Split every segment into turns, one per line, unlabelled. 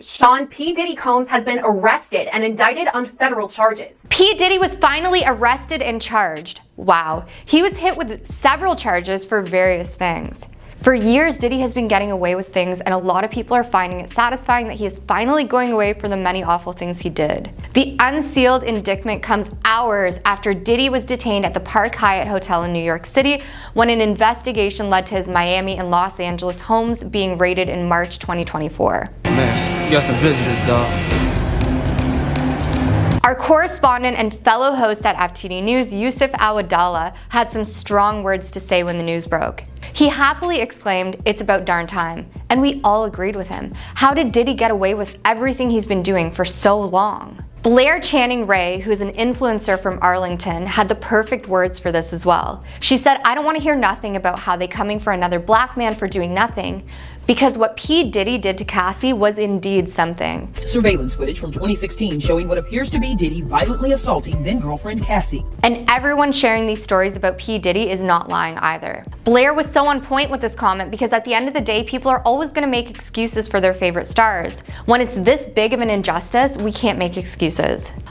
Sean P. Diddy Combs has been arrested and indicted on federal charges.
P. Diddy was finally arrested and charged. Wow. He was hit with several charges for various things. For years, Diddy has been getting away with things, and a lot of people are finding it satisfying that he is finally going away for the many awful things he did. The unsealed indictment comes hours after Diddy was detained at the Park Hyatt Hotel in New York City when an investigation led to his Miami and Los Angeles homes being raided in March 2024.
Man, you got some visitors, dog.
Our correspondent and fellow host at FTD News, Yusuf Awadallah, had some strong words to say when the news broke. He happily exclaimed, "It's about darn time," and we all agreed with him. How did Diddy get away with everything he's been doing for so long? Blair Channing Ray, who is an influencer from Arlington, had the perfect words for this as well. She said, "I don't want to hear nothing about how they coming for another black man for doing nothing, because what P. Diddy did to Cassie was indeed something."
Surveillance footage from 2016 showing what appears to be Diddy violently assaulting then-girlfriend Cassie.
And everyone sharing these stories about P. Diddy is not lying either. Blair was so on point with this comment because at the end of the day, people are always going to make excuses for their favorite stars. When it's this big of an injustice, we can't make excuses.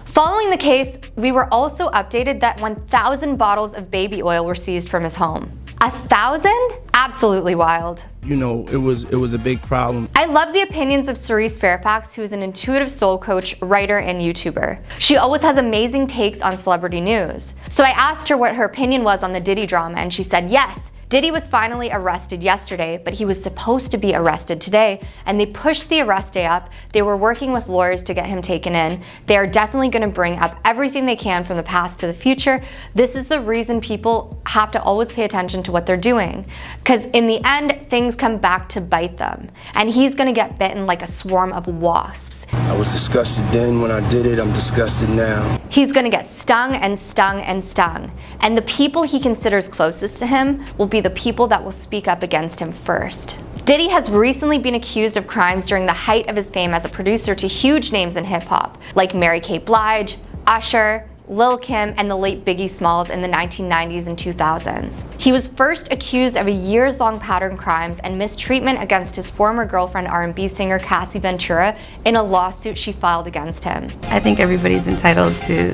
Following the case, we were also updated that 1,000 bottles of baby oil were seized from his home. 1,000? Absolutely wild.
You know, it was a big problem.
I love the opinions of Cerise Fairfax, who is an intuitive soul coach, writer, and YouTuber. She always has amazing takes on celebrity news. So I asked her what her opinion was on the Diddy drama, and she said, yes, Diddy was finally arrested yesterday, but he was supposed to be arrested today, and they pushed the arrest day up. They were working with lawyers to get him taken in. They are definitely going to bring up everything they can from the past to the future. This is the reason people have to always pay attention to what they're doing, because in the end, things come back to bite them, and he's going to get bitten like a swarm of wasps.
I was disgusted then when I did it. I'm disgusted now.
He's going to get stung and stung and stung, and the people he considers closest to him will be the people that will speak up against him first. Diddy has recently been accused of crimes during the height of his fame as a producer to huge names in hip-hop, like Mary J. Blige, Usher, Lil' Kim, and the late Biggie Smalls in the 1990s and 2000s. He was first accused of a years-long pattern crimes and mistreatment against his former girlfriend, R&B singer Cassie Ventura, in a lawsuit she filed against him.
I think everybody's entitled to,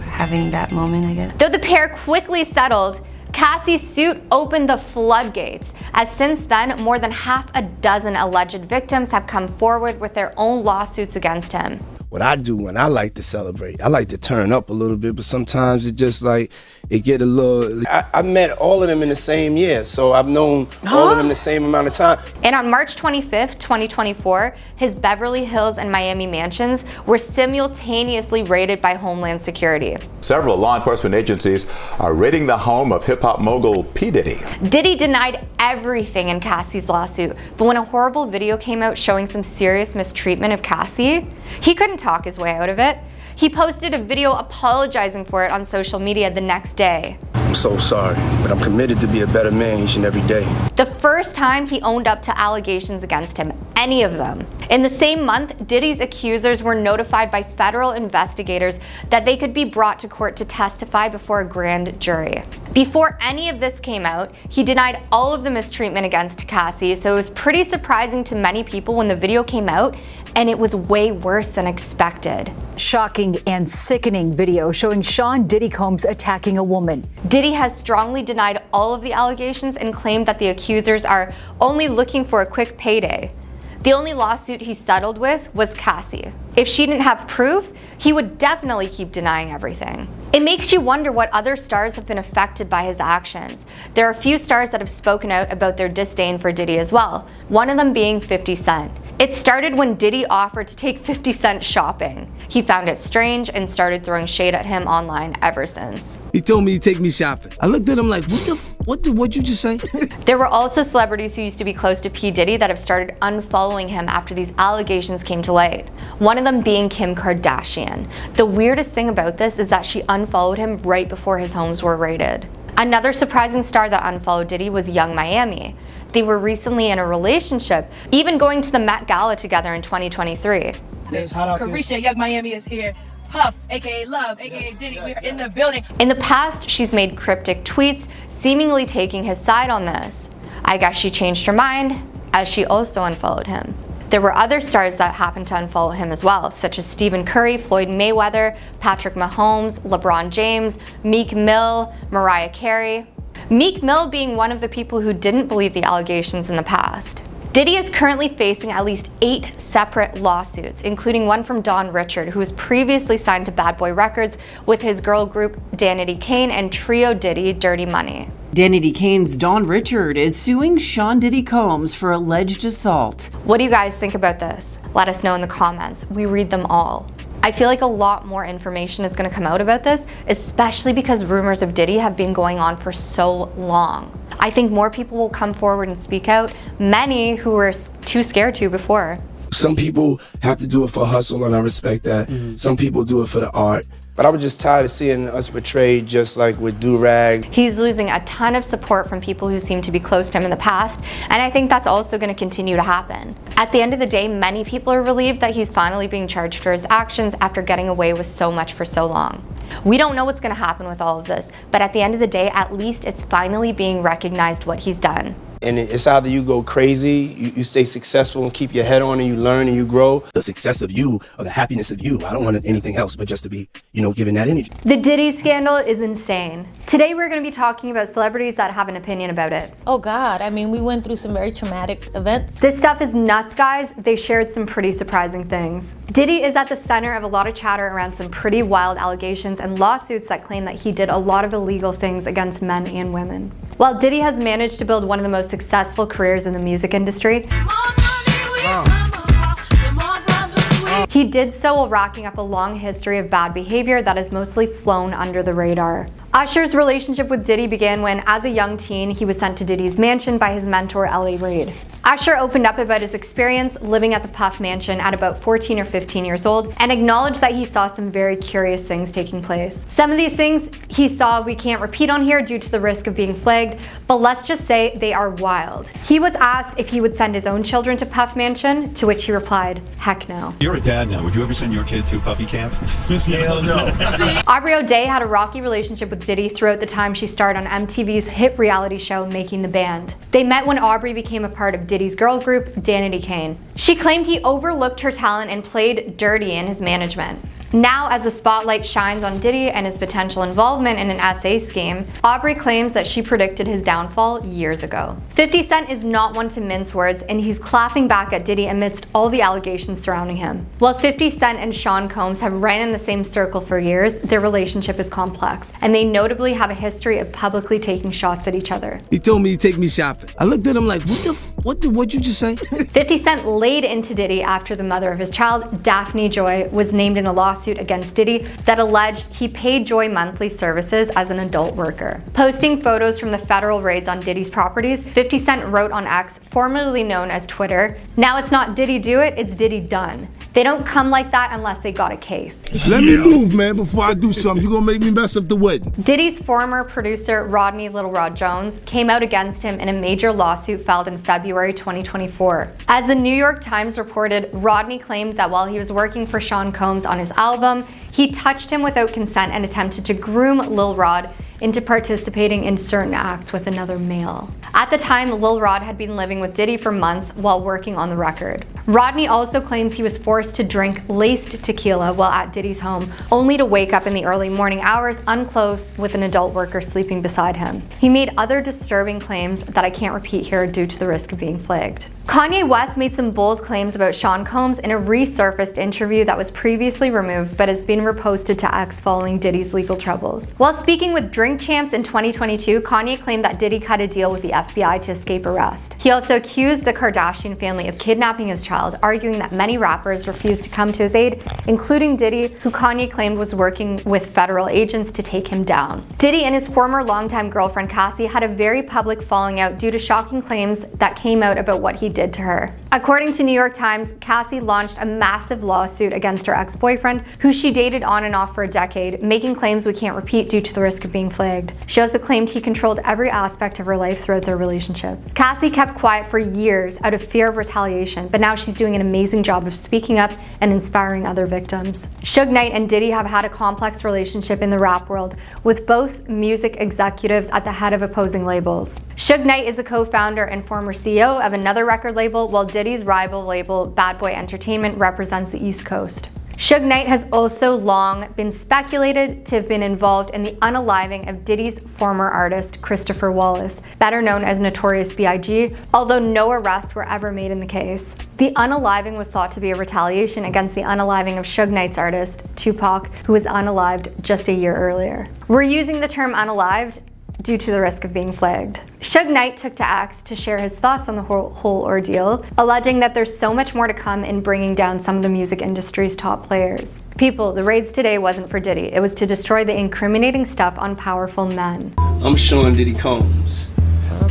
having that moment, I guess.
Though the pair quickly settled, Cassie's suit opened the floodgates, as since then, more than half a dozen alleged victims have come forward with their own lawsuits against him.
What I do when I like to celebrate, I like to turn up a little bit, but sometimes it just it get a little... I met all of them in the same year, so I've known all of them the same amount of time.
And on March 25th, 2024, his Beverly Hills and Miami mansions were simultaneously raided by Homeland Security.
Several law enforcement agencies are raiding the home of hip-hop mogul P. Diddy.
Diddy denied everything in Cassie's lawsuit, but when a horrible video came out showing some serious mistreatment of Cassie, he couldn't talk his way out of it. He posted a video apologizing for it on social media the next day.
I'm so sorry, but I'm committed to be a better man each and every day.
The first time he owned up to allegations against him, any of them. In the same month, Diddy's accusers were notified by federal investigators that they could be brought to court to testify before a grand jury. Before any of this came out, he denied all of the mistreatment against Cassie, so it was pretty surprising to many people when the video came out, and it was way worse than expected.
Shocking and sickening video showing Sean Diddy Combs attacking a woman.
Diddy has strongly denied all of the allegations and claimed that the accusers are only looking for a quick payday. The only lawsuit he settled with was Cassie. If she didn't have proof, he would definitely keep denying everything. It makes you wonder what other stars have been affected by his actions. There are a few stars that have spoken out about their disdain for Diddy as well, one of them being 50 Cent. It started when Diddy offered to take 50 Cent shopping. He found it strange and started throwing shade at him online ever since.
He told me to take me shopping. I looked at him like, what'd you just say?
There were also celebrities who used to be close to P. Diddy that have started unfollowing him after these allegations came to light. One of them being Kim Kardashian. The weirdest thing about this is that she unfollowed him right before his homes were raided. Another surprising star that unfollowed Diddy was Young Miami. They were recently in a relationship, even going to the Met Gala together in 2023.
Carisha, Young Miami is here. Puff, aka Love, aka Diddy, we're in the building.
In the past, she's made cryptic tweets, seemingly taking his side on this. I guess she changed her mind, as she also unfollowed him. There were other stars that happened to unfollow him as well, such as Stephen Curry, Floyd Mayweather, Patrick Mahomes, LeBron James, Meek Mill, Mariah Carey. Meek Mill being one of the people who didn't believe the allegations in the past. Diddy is currently facing at least 8 separate lawsuits, including one from Don Richard, who was previously signed to Bad Boy Records with his girl group Danity Kane and Trio Diddy Dirty Money.
Danity Kane's Don Richard is suing Sean Diddy Combs for alleged assault.
What do you guys think about this? Let us know in the comments. We read them all. I feel like a lot more information is going to come out about this, especially because rumors of Diddy have been going on for so long. I think more people will come forward and speak out, many who were too scared to before.
Some people have to do it for hustle, and I respect that. Some people do it for the art. But I was just tired of seeing us portrayed just like with do-rag.
He's losing a ton of support from people who seem to be close to him in the past, and I think that's also going to continue to happen. At the end of the day, many people are relieved that he's finally being charged for his actions after getting away with so much for so long. We don't know what's going to happen with all of this, but at the end of the day, at least it's finally being recognized what he's done.
And it's either you go crazy, you stay successful and keep your head on and you learn and you grow. The success of you or the happiness of you. I don't want anything else but just to be, given that energy.
The Diddy scandal is insane. Today we're going to be talking about celebrities that have an opinion about it.
Oh God, I mean, we went through some very traumatic events.
This stuff is nuts, guys. They shared some pretty surprising things. Diddy is at the center of a lot of chatter around some pretty wild allegations and lawsuits that claim that he did a lot of illegal things against men and women. While Diddy has managed to build one of the most successful careers in the music industry, he did so while racking up a long history of bad behavior that has mostly flown under the radar. Usher's relationship with Diddy began when, as a young teen, he was sent to Diddy's mansion by his mentor, L.A. Reid. Usher opened up about his experience living at the Puff Mansion at about 14 or 15 years old and acknowledged that he saw some very curious things taking place. Some of these things he saw we can't repeat on here due to the risk of being flagged, but let's just say they are wild. He was asked if he would send his own children to Puff Mansion, to which he replied, heck no.
You're a dad now. Would you ever send your kid to Puffy camp? Hell no.
Aubrey O'Day had a rocky relationship with Diddy throughout the time she starred on MTV's hit reality show Making the Band. They met when Aubrey became a part of Diddy's girl group, Danity Kane. She claimed he overlooked her talent and played dirty in his management. Now, as the spotlight shines on Diddy and his potential involvement in an SA scheme, Aubrey claims that she predicted his downfall years ago. 50 Cent is not one to mince words, and he's clapping back at Diddy amidst all the allegations surrounding him. While 50 Cent and Sean Combs have ran in the same circle for years, their relationship is complex, and they notably have a history of publicly taking shots at each other.
He told me to take me shopping. I looked at him like, what'd you just say?
50 Cent laid into Diddy after the mother of his child, Daphne Joy, was named in a lawsuit against Diddy that alleged he paid Joy monthly services as an adult worker. Posting photos from the federal raids on Diddy's properties, 50 Cent wrote on X, formerly known as Twitter, "Now it's not Diddy do it, it's Diddy done. They don't come like that unless they got a case."
Let me move, man, before I do something. You're gonna make me mess up the wedding.
Diddy's former producer, Rodney Little Rod Jones, came out against him in a major lawsuit filed in February 2024. As the New York Times reported, Rodney claimed that while he was working for Sean Combs on his album, he touched him without consent and attempted to groom Lil Rod into participating in certain acts with another male. At the time, Lil Rod had been living with Diddy for months while working on the record. Rodney also claims he was forced to drink laced tequila while at Diddy's home, only to wake up in the early morning hours unclothed with an adult worker sleeping beside him. He made other disturbing claims that I can't repeat here due to the risk of being flagged. Kanye West made some bold claims about Sean Combs in a resurfaced interview that was previously removed but has been reposted to X following Diddy's legal troubles. While speaking with Drink Champs in 2022, Kanye claimed that Diddy cut a deal with the FBI to escape arrest. He also accused the Kardashian family of kidnapping his child, arguing that many rappers refused to come to his aid, including Diddy, who Kanye claimed was working with federal agents to take him down. Diddy and his former longtime girlfriend Cassie had a very public falling out due to shocking claims that came out about what he did to her. According to New York Times, Cassie launched a massive lawsuit against her ex-boyfriend, who she dated on and off for a decade, making claims we can't repeat due to the risk of being flagged. She also claimed he controlled every aspect of her life throughout their relationship. Cassie kept quiet for years out of fear of retaliation, but now she's doing an amazing job of speaking up and inspiring other victims. Suge Knight and Diddy have had a complex relationship in the rap world, with both music executives at the head of opposing labels. Suge Knight is a co-founder and former CEO of another record label, while Diddy Diddy's rival label, Bad Boy Entertainment, represents the East Coast. Suge Knight has also long been speculated to have been involved in the unaliving of Diddy's former artist, Christopher Wallace, better known as Notorious B.I.G., although no arrests were ever made in the case. The unaliving was thought to be a retaliation against the unaliving of Suge Knight's artist, Tupac, who was unalived just a year earlier. We're using the term unalived due to the risk of being flagged. Suge Knight took to X to share his thoughts on the whole ordeal, alleging that there's so much more to come in bringing down some of the music industry's top players. People, the raids today wasn't for Diddy. It was to destroy the incriminating stuff on powerful men.
I'm Sean Diddy Combs,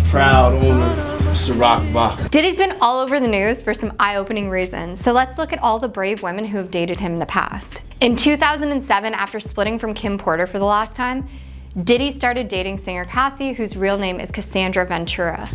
proud owner of Ciroc Vodka.
Diddy's been all over the news for some eye-opening reasons, so let's look at all the brave women who have dated him in the past. In 2007, after splitting from Kim Porter for the last time, Diddy started dating singer Cassie, whose real name is Cassandra Ventura.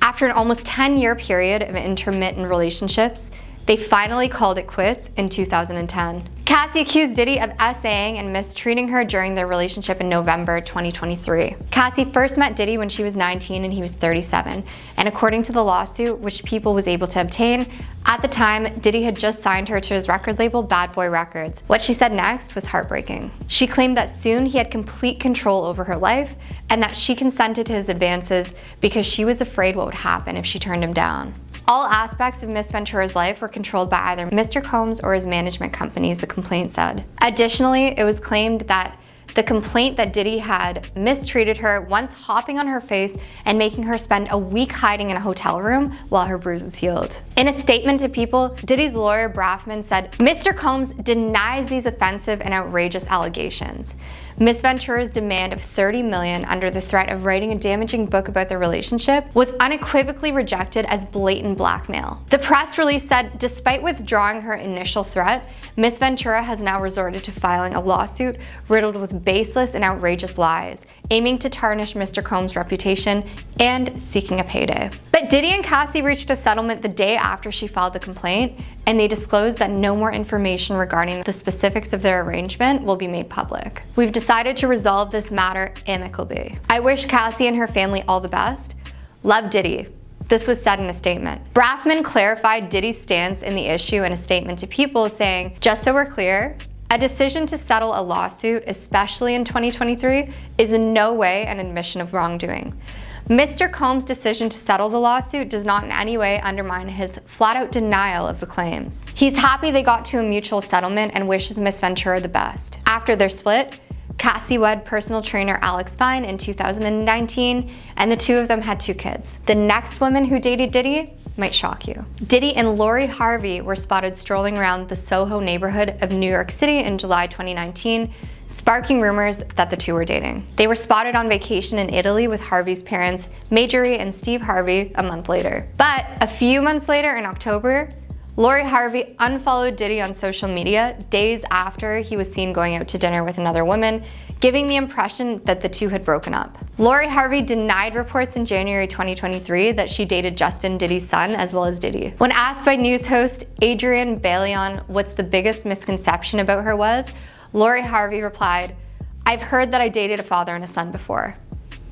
After an almost 10-year period of intermittent relationships, they finally called it quits in 2010. Cassie accused Diddy of essaying and mistreating her during their relationship in November 2023. Cassie first met Diddy when she was 19 and he was 37, and according to the lawsuit, which People was able to obtain, at the time, Diddy had just signed her to his record label, Bad Boy Records. What she said next was heartbreaking. She claimed that soon he had complete control over her life and that she consented to his advances because she was afraid what would happen if she turned him down. All aspects of Miss Ventura's life were controlled by either Mr. Combs or his management companies, the complaint said. Additionally, it was claimed that the complaint that Diddy had mistreated her, once hopping on her face and making her spend a week hiding in a hotel room while her bruises healed. In a statement to People, Diddy's lawyer Braffman said, Mr. Combs denies these offensive and outrageous allegations. Miss Ventura's demand of $30 million under the threat of writing a damaging book about their relationship was unequivocally rejected as blatant blackmail. The press release said, despite withdrawing her initial threat, Miss Ventura has now resorted to filing a lawsuit riddled with baseless and outrageous lies, aiming to tarnish Mr. Combs' reputation and seeking a payday. But Diddy and Cassie reached a settlement the day after she filed the complaint, and they disclosed that no more information regarding the specifics of their arrangement will be made public. We've decided to resolve this matter amicably. I wish Cassie and her family all the best. Love, Diddy. This was said in a statement. Braffman clarified Diddy's stance in the issue in a statement to People, saying, just so we're clear, a decision to settle a lawsuit, especially in 2023, is in no way an admission of wrongdoing. Mr. Combs' decision to settle the lawsuit does not in any way undermine his flat-out denial of the claims. He's happy they got to a mutual settlement and wishes Miss Ventura the best. After their split, Cassie wed personal trainer Alex Fine in 2019, and the two of them had 2 kids. The next woman who dated Diddy might shock you. Diddy and Lori Harvey were spotted strolling around the Soho neighborhood of New York City in July 2019, sparking rumors that the two were dating. They were spotted on vacation in Italy with Harvey's parents, Marjorie and Steve Harvey, a month later. But a few months later, in October, Lori Harvey unfollowed Diddy on social media days after he was seen going out to dinner with another woman, giving the impression that the two had broken up. Lori Harvey denied reports in January 2023 that she dated Justin, Diddy's son, as well as Diddy. When asked by news host Adrian Bailon what's the biggest misconception about her was, Lori Harvey replied, I've heard that I dated a father and a son before.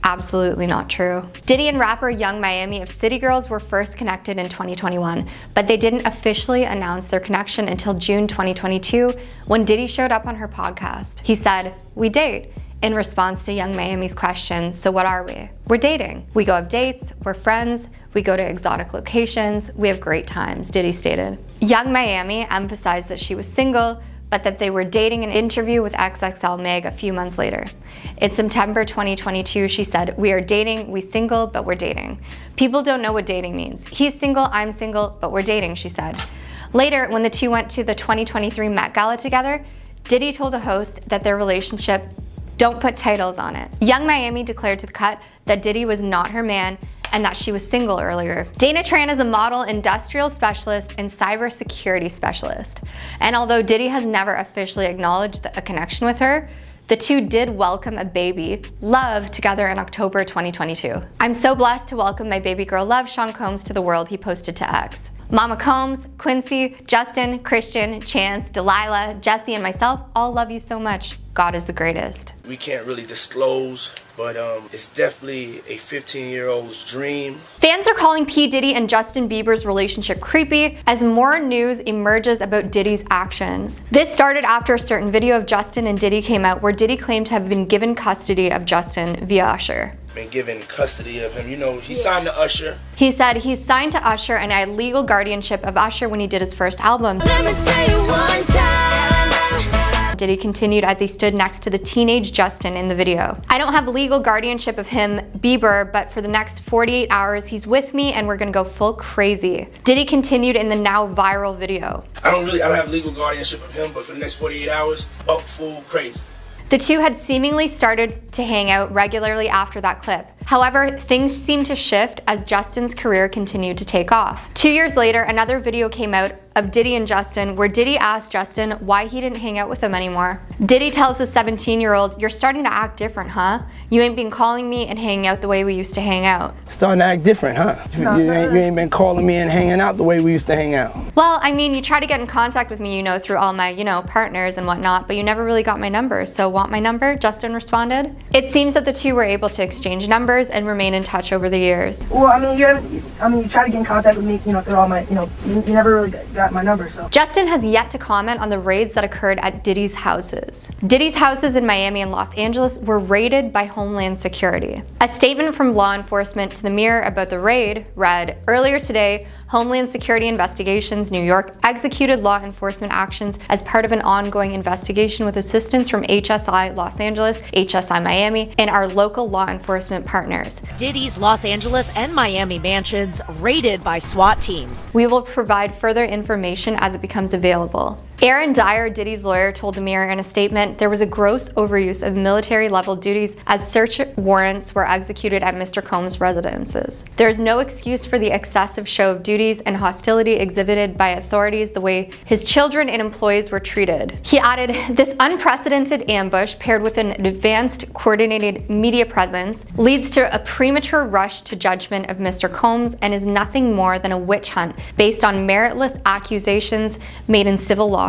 Absolutely not true. Diddy and rapper Young Miami of City Girls were first connected in 2021, but they didn't officially announce their connection until June 2022 when Diddy showed up on her podcast. He said, we date, in response to Young Miami's question, so what are we? We're dating. We go have dates, we're friends, we go to exotic locations, we have great times, Diddy stated. Young Miami emphasized that she was single, but that they were dating in an interview with XXL Meg a few months later. In September 2022, she said, we are dating, we single, but we're dating. People don't know what dating means. He's single, I'm single, but we're dating, she said. Later, when the two went to the 2023 Met Gala together, Diddy told a host that their relationship, don't put titles on it. Young Miami declared to The Cut that Diddy was not her man and that she was single earlier. Dana Tran is a model, industrial specialist, and cybersecurity specialist. And although Diddy has never officially acknowledged a connection with her, the two did welcome a baby, Love, together in October 2022. I'm so blessed to welcome my baby girl Love, Sean Combs, to the world, he posted to X. Mama Combs, Quincy, Justin, Christian, Chance, Delilah, Jesse, and myself all love you so much. God is the greatest.
We can't really disclose, but it's definitely a 15-year-old's dream.
Fans are calling P Diddy and Justin Bieber's relationship creepy as more news emerges about Diddy's actions. This started after a certain video of Justin and Diddy came out where Diddy claimed to have been given custody of Justin via Usher.
Been given custody of him. You know, he signed to Usher.
He said he signed to Usher and had legal guardianship of Usher when he did his first album.
Let me tell you one time.
Diddy continued as he stood next to the teenage Justin in the video. I don't have legal guardianship of him, Bieber, but for the next 48 hours he's with me and we're gonna go full crazy. Diddy continued in the now viral video.
I don't have legal guardianship of him, but for the next 48 hours, up full crazy.
The two had seemingly started to hang out regularly after that clip. However, things seemed to shift as Justin's career continued to take off. 2 years later, another video came out of Diddy and Justin where Diddy asked Justin why he didn't hang out with him anymore. Diddy tells the 17-year-old, "You're starting to act different, huh? You ain't been calling me and hanging out the way we used to hang out."
Starting to act different, huh? You ain't been calling me and hanging out the way we used to hang out.
Well, I mean, you try to get in contact with me, you know, through all my, partners and whatnot, but you never really got my number, so want my number? Justin responded. It seems that the two were able to exchange numbers and remain in touch over the years.
Well, you try to get in contact with me, through all my, you never really got my number, so.
Justin has yet to comment on the raids that occurred at Diddy's houses. Diddy's houses in Miami and Los Angeles were raided by Homeland Security. A statement from law enforcement to the Mirror about the raid read, "Earlier today, Homeland Security Investigations New York executed law enforcement actions as part of an ongoing investigation with assistance from HSI Los Angeles, HSI Miami, and our local law enforcement partners."
Diddy's Los Angeles and Miami mansions raided by SWAT teams.
We will provide further information as it becomes available. Aaron Dyer, Diddy's lawyer, told the Mirror in a statement, "There was a gross overuse of military-level duties as search warrants were executed at Mr. Combs' residences. There is no excuse for the excessive show of duties and hostility exhibited by authorities the way his children and employees were treated." He added, "This unprecedented ambush, paired with an advanced coordinated media presence, leads to a premature rush to judgment of Mr. Combs and is nothing more than a witch hunt based on meritless accusations made in civil lawsuits.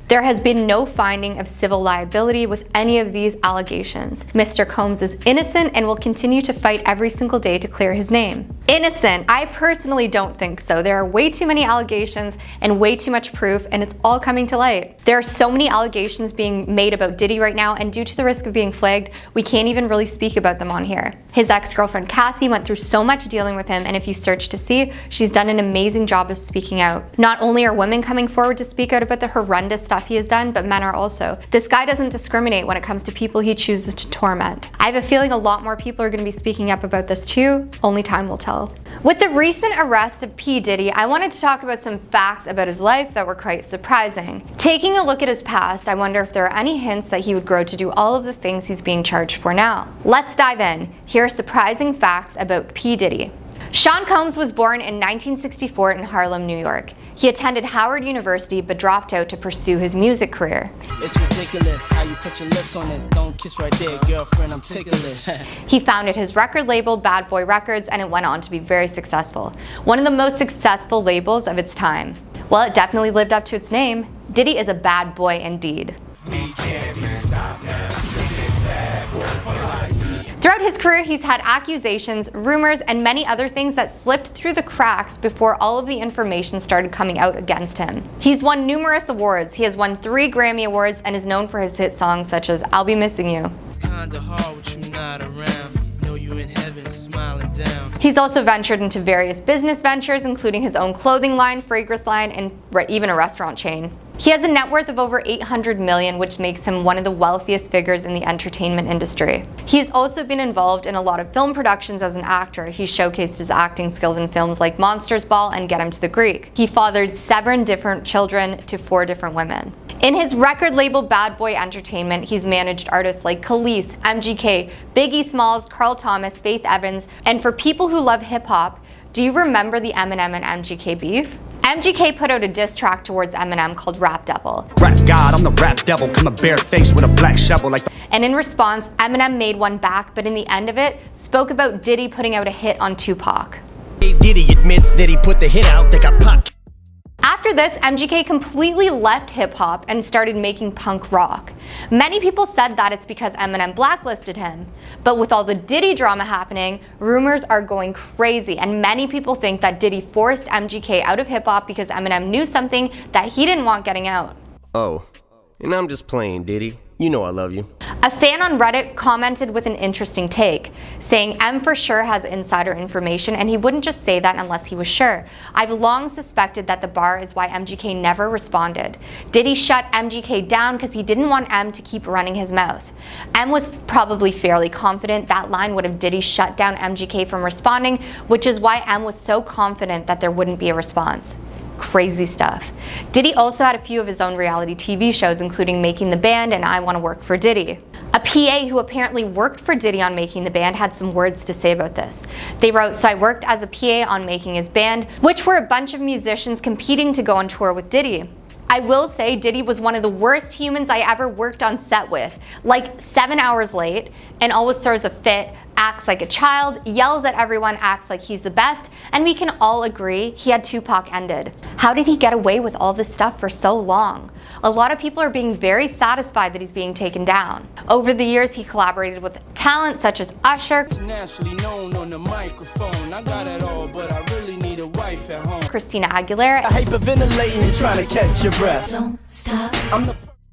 There has been no finding of civil liability with any of these allegations. Mr. Combs is innocent and will continue to fight every single day to clear his name." Innocent? I personally don't think so. There are way too many allegations and way too much proof, and it's all coming to light. There are so many allegations being made about Diddy right now, and due to the risk of being flagged, we can't even really speak about them on here. His ex-girlfriend Cassie went through so much dealing with him, and if you search to see, she's done an amazing job of speaking out. Not only are women coming forward to speak out about the horrendous stuff he has done, but men are also. This guy doesn't discriminate when it comes to people he chooses to torment. I have a feeling a lot more people are going to be speaking up about this too. Only time will tell. With the recent arrest of P Diddy, I wanted to talk about some facts about his life that were quite surprising. Taking a look at his past, I wonder if there are any hints that he would grow to do all of the things he's being charged for now. Let's dive in. Here are surprising facts about P Diddy. Sean Combs was born in 1964 in Harlem, New York. He attended Howard University but dropped out to pursue his music career.
It's ridiculous how you put your lips on this. Don't kiss right there, girlfriend, I'm ticklish.
He founded his record label, Bad Boy Records, and it went on to be very successful. One of the most successful labels of its time. Well, it definitely lived up to its name. Diddy is a bad boy indeed.
We can't even stop now, 'cause it's bad boy for life.
Throughout his career, he's had accusations, rumors, and many other things that slipped through the cracks before all of the information started coming out against him. He's won numerous awards. He has won 3 Grammy Awards and is known for his hit songs such as I'll Be Missing You.
Kinda hard with you not around. Know you in heaven smiling down.
He's also ventured into various business ventures, including his own clothing line, fragrance line, and even a restaurant chain. He has a net worth of over $800 million, which makes him one of the wealthiest figures in the entertainment industry. He has also been involved in a lot of film productions as an actor. He showcased his acting skills in films like Monsters Ball and Get Him to the Greek. He fathered 7 different children to 4 different women. In his record label Bad Boy Entertainment, he's managed artists like Khalees, MGK, Biggie Smalls, Carl Thomas, Faith Evans, and for people who love hip-hop, do you remember the Eminem and MGK beef? MGK put out a diss track towards Eminem called Rap Devil.
Rap God, I'm the rap devil, come a bare face with a black shovel like.
And in response, Eminem made one back, but in the end of it, spoke about Diddy putting out a hit on Tupac.
Diddy admits that he put the hit out, they got popped.
After this, MGK completely left hip-hop and started making punk rock. Many people said that it's because Eminem blacklisted him. But with all the Diddy drama happening, rumors are going crazy, and many people think that Diddy forced MGK out of hip-hop because Eminem knew something that he didn't want getting out.
Oh, and I'm just playing, Diddy. You know I love you.
A fan on Reddit commented with an interesting take, saying M for sure has insider information and he wouldn't just say that unless he was sure. I've long suspected that the bar is why MGK never responded. Diddy shut MGK down because he didn't want M to keep running his mouth. M was probably fairly confident that line would have Diddy shut down MGK from responding, which is why M was so confident that there wouldn't be a response. Crazy stuff. Diddy also had a few of his own reality TV shows, including Making the Band and I Want to Work for Diddy. A PA who apparently worked for Diddy on Making the Band had some words to say about this. They wrote, "So I worked as a PA on Making his band, which were a bunch of musicians competing to go on tour with Diddy. I will say Diddy was one of the worst humans I ever worked on set with. Like 7 hours late and always throws a fit, acts like a child, yells at everyone, acts like he's the best, and we can all agree he had Tupac ended. How did he get away with all this stuff for so long? A lot of people are being very satisfied that he's being taken down. Over the years, he collaborated with talent such as Usher,
Nationally known on the microphone. I got it all, but I really need a wife at home.
Christina Aguilera,
Hyperventilating and trying to catch your breath.
Don't stop.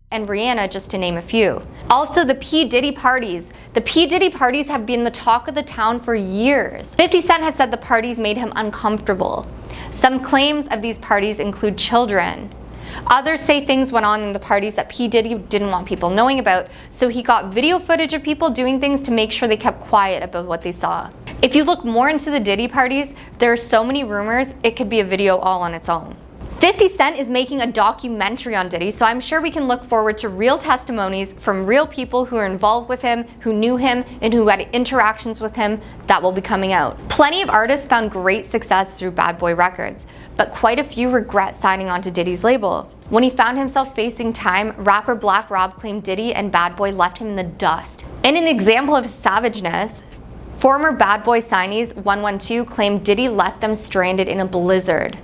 And Rihanna, just to name a few. Also, the P Diddy parties. The P Diddy parties have been the talk of the town for years. 50 Cent has said the parties made him uncomfortable. Some claims of these parties include children. Others say things went on in the parties that P Diddy didn't want people knowing about, so he got video footage of people doing things to make sure they kept quiet about what they saw. If you look more into the Diddy parties, there are so many rumors, it could be a video all on its own. 50 Cent is making a documentary on Diddy, so I'm sure we can look forward to real testimonies from real people who are involved with him, who knew him, and who had interactions with him that will be coming out. Plenty of artists found great success through Bad Boy Records, but quite a few regret signing on to Diddy's label. When he found himself facing time, rapper Black Rob claimed Diddy and Bad Boy left him in the dust. In an example of savageness, former Bad Boy signees 112 claimed Diddy left them stranded in a blizzard.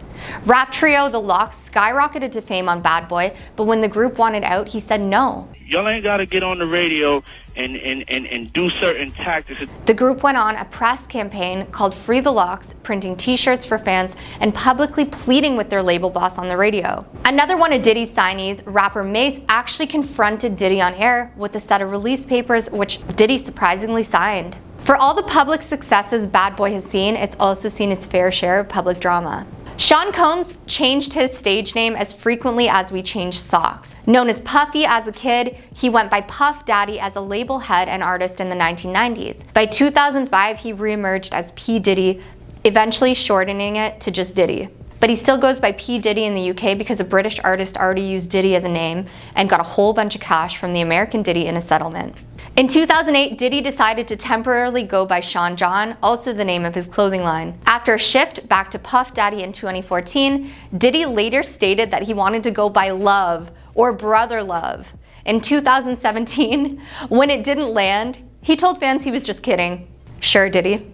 Rap trio The Lox skyrocketed to fame on Bad Boy, but when the group wanted out, he said no.
Y'all ain't gotta get on the radio and do certain tactics.
The group went on a press campaign called Free the Lox, printing t-shirts for fans and publicly pleading with their label boss on the radio. Another one of Diddy's signees, rapper Mace, actually confronted Diddy on air with a set of release papers which Diddy surprisingly signed. For all the public successes Bad Boy has seen, it's also seen its fair share of public drama. Sean Combs changed his stage name as frequently as we changed socks. Known as Puffy as a kid, he went by Puff Daddy as a label head and artist in the 1990s. By 2005, he reemerged as P Diddy, eventually shortening it to just Diddy. But he still goes by P Diddy in the UK because a British artist already used Diddy as a name and got a whole bunch of cash from the American Diddy in a settlement. In 2008, Diddy decided to temporarily go by Sean John, also the name of his clothing line. After a shift back to Puff Daddy in 2014, Diddy later stated that he wanted to go by Love or Brother Love. In 2017, when it didn't land, he told fans he was just kidding. Sure, Diddy.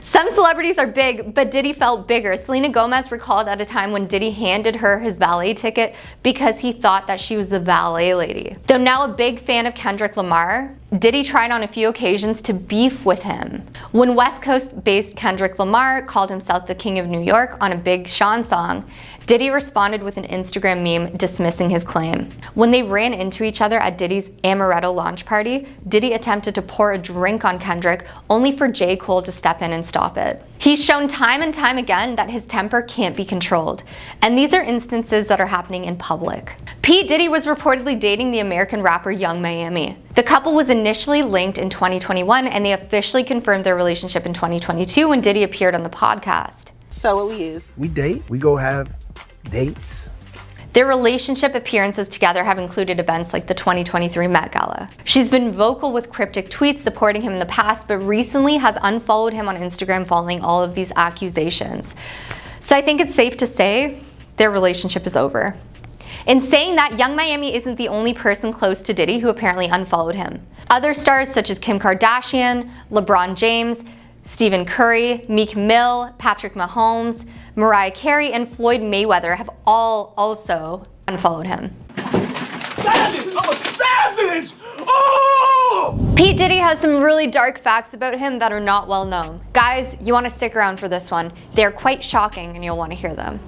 Some celebrities are big, but Diddy felt bigger. Selena Gomez recalled at a time when Diddy handed her his valet ticket because he thought that she was the valet lady. Though now a big fan of Kendrick Lamar, Diddy tried on a few occasions to beef with him. When West Coast-based Kendrick Lamar called himself the King of New York on a Big Sean song, Diddy responded with an Instagram meme dismissing his claim. When they ran into each other at Diddy's Amaretto launch party, Diddy attempted to pour a drink on Kendrick, only for J. Cole to step in and stop it. He's shown time and time again that his temper can't be controlled, and these are instances that are happening in public. P. Diddy was reportedly dating the American rapper Young Miami. The couple was initially linked in 2021, and they officially confirmed their relationship in 2022 when Diddy appeared on the podcast.
So what we use?
We date, we go have dates.
Their relationship appearances together have included events like the 2023 Met Gala. She's been vocal with cryptic tweets supporting him in the past, but recently has unfollowed him on Instagram following all of these accusations. So I think it's safe to say their relationship is over. In saying that, Young Miami isn't the only person close to Diddy who apparently unfollowed him. Other stars such as Kim Kardashian, LeBron James, Stephen Curry, Meek Mill, Patrick Mahomes, Mariah Carey, and Floyd Mayweather have all also unfollowed him.
Savage! I'm a savage! Oh!
P Diddy has some really dark facts about him that are not well known. Guys, you want to stick around for this one. They're quite shocking and you'll want to hear them.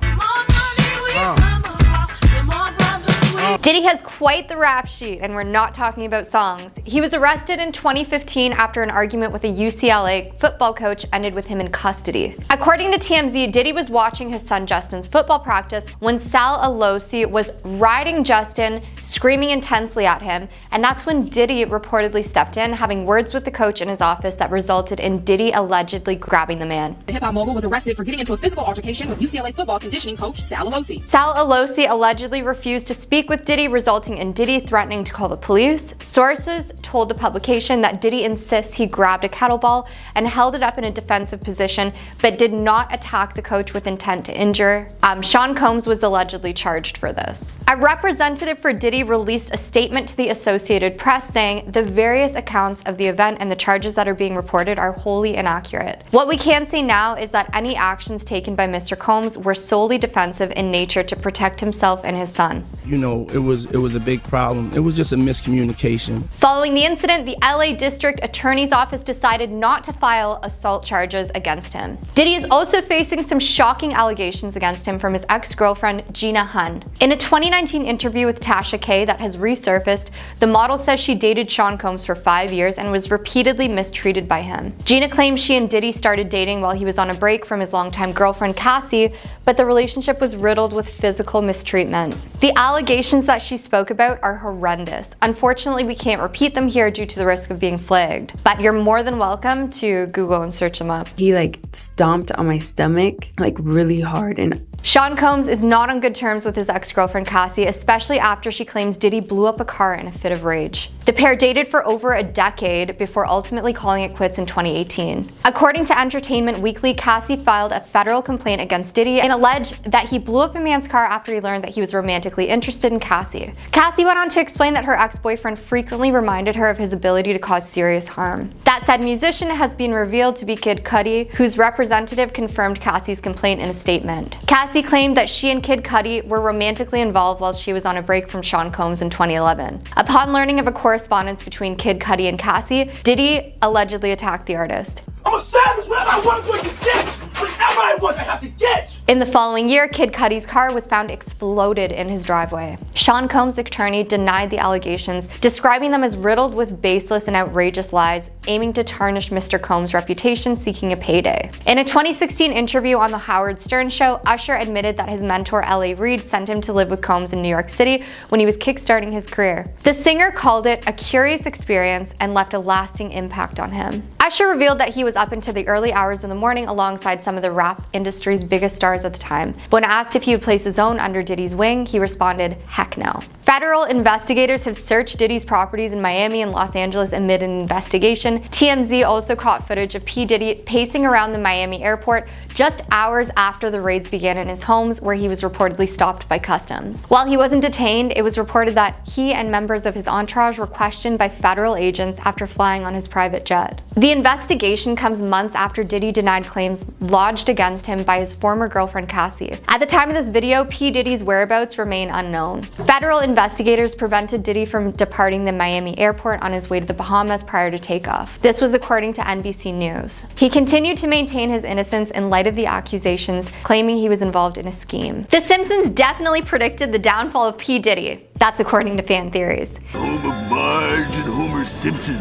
Diddy has quite the rap sheet, and we're not talking about songs. He was arrested in 2015 after an argument with a UCLA football coach ended with him in custody. According to TMZ, Diddy was watching his son Justin's football practice when Sal Alosi was riding Justin, screaming intensely at him, and that's when Diddy reportedly stepped in, having words with the coach in his office that resulted in Diddy allegedly grabbing the man.
The hip-hop mogul was arrested for getting into a physical altercation with UCLA football conditioning coach Sal Alosi.
Sal Alosi allegedly refused to speak with Diddy, resulting in Diddy threatening to call the police. Sources told the publication that Diddy insists he grabbed a kettlebell and held it up in a defensive position, but did not attack the coach with intent to injure. Sean Combs was allegedly charged for this. A representative for Diddy released a statement to the Associated Press saying the various accounts of the event and the charges that are being reported are wholly inaccurate. What we can say now is that any actions taken by Mr. Combs were solely defensive in nature to protect himself and his son.
You know, it was a big problem. It was just a miscommunication.
Following the incident, the LA District Attorney's Office decided not to file assault charges against him. Diddy is also facing some shocking allegations against him from his ex-girlfriend, Gina Hunn. In a 2019 interview with Tasha K that has resurfaced, the model says she dated Sean Combs for 5 years and was repeatedly mistreated by him. Gina claims she and Diddy started dating while he was on a break from his longtime girlfriend, Cassie, but the relationship was riddled with physical mistreatment. The allegations that she spoke about are horrendous. Unfortunately, we can't repeat them here due to the risk of being flagged, but you're more than welcome to Google and search them up.
He stomped on my stomach really hard, and
Sean Combs is not on good terms with his ex-girlfriend Cassie, especially after she claims Diddy blew up a car in a fit of rage. The pair dated for over a decade before ultimately calling it quits in 2018. According to Entertainment Weekly, Cassie filed a federal complaint against Diddy and alleged that he blew up a man's car after he learned that he was romantically interested in Cassie. Cassie went on to explain that her ex-boyfriend frequently reminded her of his ability to cause serious harm. That said musician has been revealed to be Kid Cudi, whose representative confirmed Cassie's complaint in a statement. Cassie claimed that she and Kid Cudi were romantically involved while she was on a break from Sean Combs in 2011. Upon learning of a correspondence between Kid Cudi and Cassie, Diddy allegedly attacked the artist.
I'm a savage! Whatever I want, I'm going to get! Whatever I want, I have to get!
In the following year, Kid Cudi's car was found exploded in his driveway. Sean Combs' attorney denied the allegations, describing them as riddled with baseless and outrageous lies, aiming to tarnish Mr. Combs' reputation, seeking a payday. In a 2016 interview on The Howard Stern Show, Usher admitted that his mentor L.A. Reid sent him to live with Combs in New York City when he was kickstarting his career. The singer called it a curious experience and left a lasting impact on him. Usher revealed that he was up into the early hours of the morning alongside some of the rap industry's biggest stars at the time. When asked if he would place his own under Diddy's wing, he responded, "Heck no." Federal investigators have searched Diddy's properties in Miami and Los Angeles amid an investigation. TMZ also caught footage of P. Diddy pacing around the Miami airport just hours after the raids began in his homes, where he was reportedly stopped by customs. While he wasn't detained, it was reported that he and members of his entourage were questioned by federal agents after flying on his private jet. The investigation comes months after Diddy denied claims lodged against him by his former girlfriend Cassie. At the time of this video, P. Diddy's whereabouts remain unknown. Federal investigators prevented Diddy from departing the Miami airport on his way to the Bahamas prior to takeoff. This was according to NBC News. He continued to maintain his innocence in light of the accusations, claiming he was involved in a scheme. The Simpsons definitely predicted the downfall of P. Diddy. That's according to fan theories.
Home of Marge and Homer Simpson,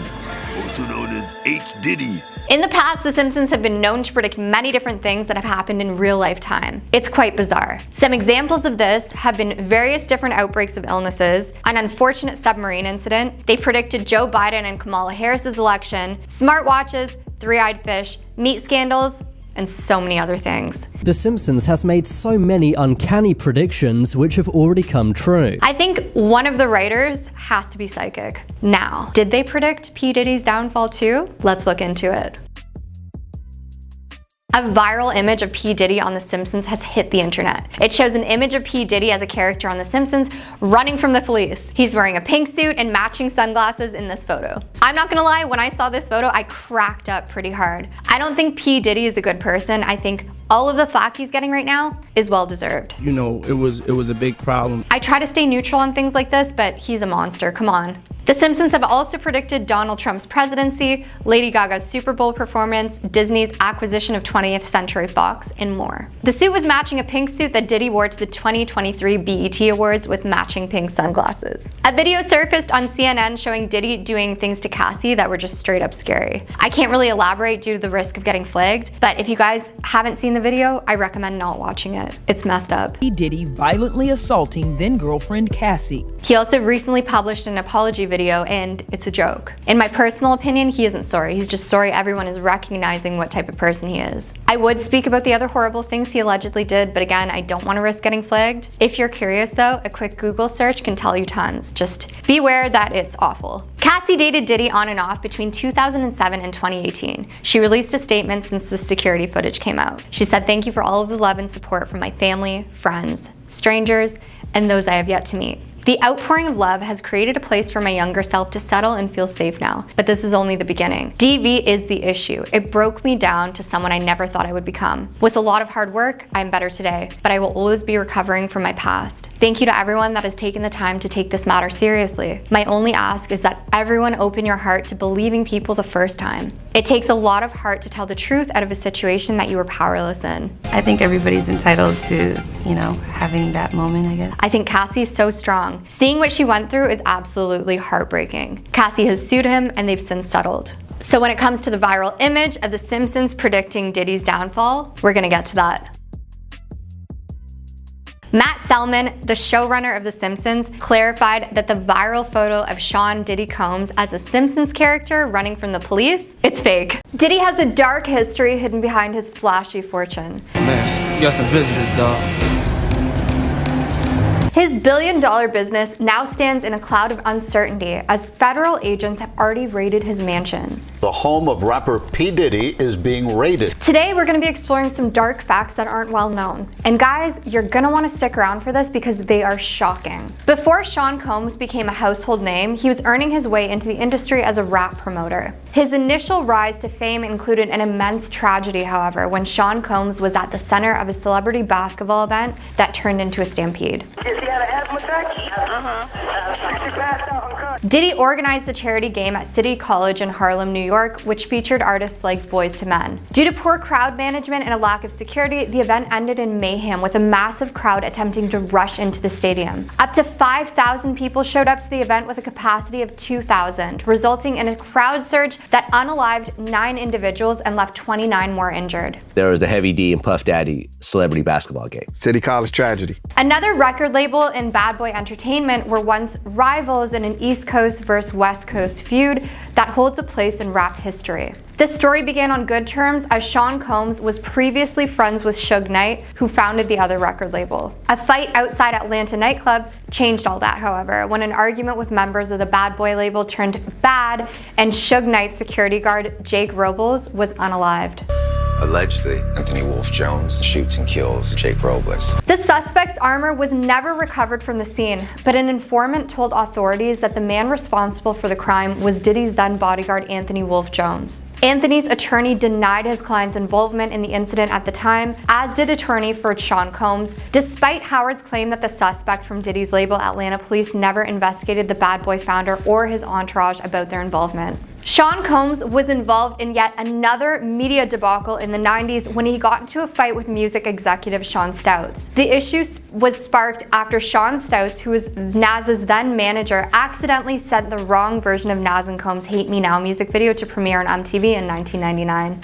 also known as H. Diddy.
In the past, The Simpsons have been known to predict many different things that have happened in real life time. It's quite bizarre. Some examples of this have been various different outbreaks of illnesses, an unfortunate submarine incident, they predicted Joe Biden and Kamala Harris's election, smartwatches, three-eyed fish, meat scandals, and so many other things.
The Simpsons has made so many uncanny predictions which have already come true.
I think one of the writers has to be psychic. Now, did they predict P. Diddy's downfall too? Let's look into it. A viral image of P Diddy on The Simpsons has hit the internet. It shows an image of P Diddy as a character on The Simpsons running from the police. He's wearing a pink suit and matching sunglasses in this photo. I'm not gonna lie, when I saw this photo, I cracked up pretty hard. I don't think P Diddy is a good person. I think all of the flack he's getting right now is well deserved.
You know, it was a big problem.
I try to stay neutral on things like this, but he's a monster, come on. The Simpsons have also predicted Donald Trump's presidency, Lady Gaga's Super Bowl performance, Disney's acquisition of 20th Century Fox, and more. The suit was matching a pink suit that Diddy wore to the 2023 BET Awards with matching pink sunglasses. A video surfaced on CNN showing Diddy doing things to Cassie that were just straight up scary. I can't really elaborate due to the risk of getting flagged, but if you guys haven't seen the video, I recommend not watching it. It's messed up.
P Diddy violently assaulting then-girlfriend Cassie.
He also recently published an apology video and it's a joke. In my personal opinion, he isn't sorry. He's just sorry everyone is recognizing what type of person he is. I would speak about the other horrible things he allegedly did, but again, I don't want to risk getting flagged. If you're curious though, a quick Google search can tell you tons. Just beware that it's awful. Cassie dated Diddy on and off between 2007 and 2018. She released a statement since the security footage came out. She said, "Thank you for all of the love and support from my family, friends, strangers, and those I have yet to meet. The outpouring of love has created a place for my younger self to settle and feel safe now, but this is only the beginning. DV is the issue. It broke me down to someone I never thought I would become. With a lot of hard work, I'm better today, but I will always be recovering from my past. Thank you to everyone that has taken the time to take this matter seriously. My only ask is that everyone open your heart to believing people the first time. It takes a lot of heart to tell the truth out of a situation that you were powerless in."
I think everybody's entitled to, having that moment, I guess.
I think Cassie is so strong. Seeing what she went through is absolutely heartbreaking. Cassie has sued him and they've since settled. So when it comes to the viral image of The Simpsons predicting Diddy's downfall, we're gonna get to that. Matt Selman, the showrunner of The Simpsons, clarified that the viral photo of Sean Diddy Combs as a Simpsons character running from the police, it's fake. Diddy has a dark history hidden behind his flashy fortune.
Man, you got some visitors, dog.
His billion-dollar business now stands in a cloud of uncertainty as federal agents have already raided his mansions.
The home of rapper P Diddy is being raided.
Today, we're going to be exploring some dark facts that aren't well known. And guys, you're going to want to stick around for this because they are shocking. Before Sean Combs became a household name, he was earning his way into the industry as a rap promoter. His initial rise to fame included an immense tragedy, however, when Sean Combs was at the center of a celebrity basketball event that turned into a stampede. Diddy organized the charity game at City College in Harlem, New York, which featured artists like Boyz II Men. Due to poor crowd management and a lack of security, the event ended in mayhem with a massive crowd attempting to rush into the stadium. Up to 5,000 people showed up to the event with a capacity of 2,000, resulting in a crowd surge that unalived 9 individuals and left 29 more injured.
There was the Heavy D and Puff Daddy celebrity basketball game.
City College tragedy.
Another record label and Bad Boy Entertainment were once rivals in an East Coast versus West Coast feud that holds a place in rap history. This story began on good terms as Sean Combs was previously friends with Suge Knight, who founded the other record label. A fight outside Atlanta nightclub changed all that, however, when an argument with members of the Bad Boy label turned bad and Suge Knight's security guard, Jake Robles, was unalived.
Allegedly, Anthony Wolf Jones shoots and kills Jake Robles.
The suspect's armor was never recovered from the scene, but an informant told authorities that the man responsible for the crime was Diddy's then bodyguard Anthony Wolf Jones. Anthony's attorney denied his client's involvement in the incident at the time, as did attorney for Sean Combs, despite Howard's claim that the suspect from Diddy's label, Atlanta police, never investigated the Bad Boy founder or his entourage about their involvement. Sean Combs was involved in yet another media debacle in the 90s when he got into a fight with music executive Sean Stouts. The issue was sparked after Sean Stouts, who was Nas's then manager, accidentally sent the wrong version of Nas and Combs' Hate Me Now music video to premiere on MTV in 1999.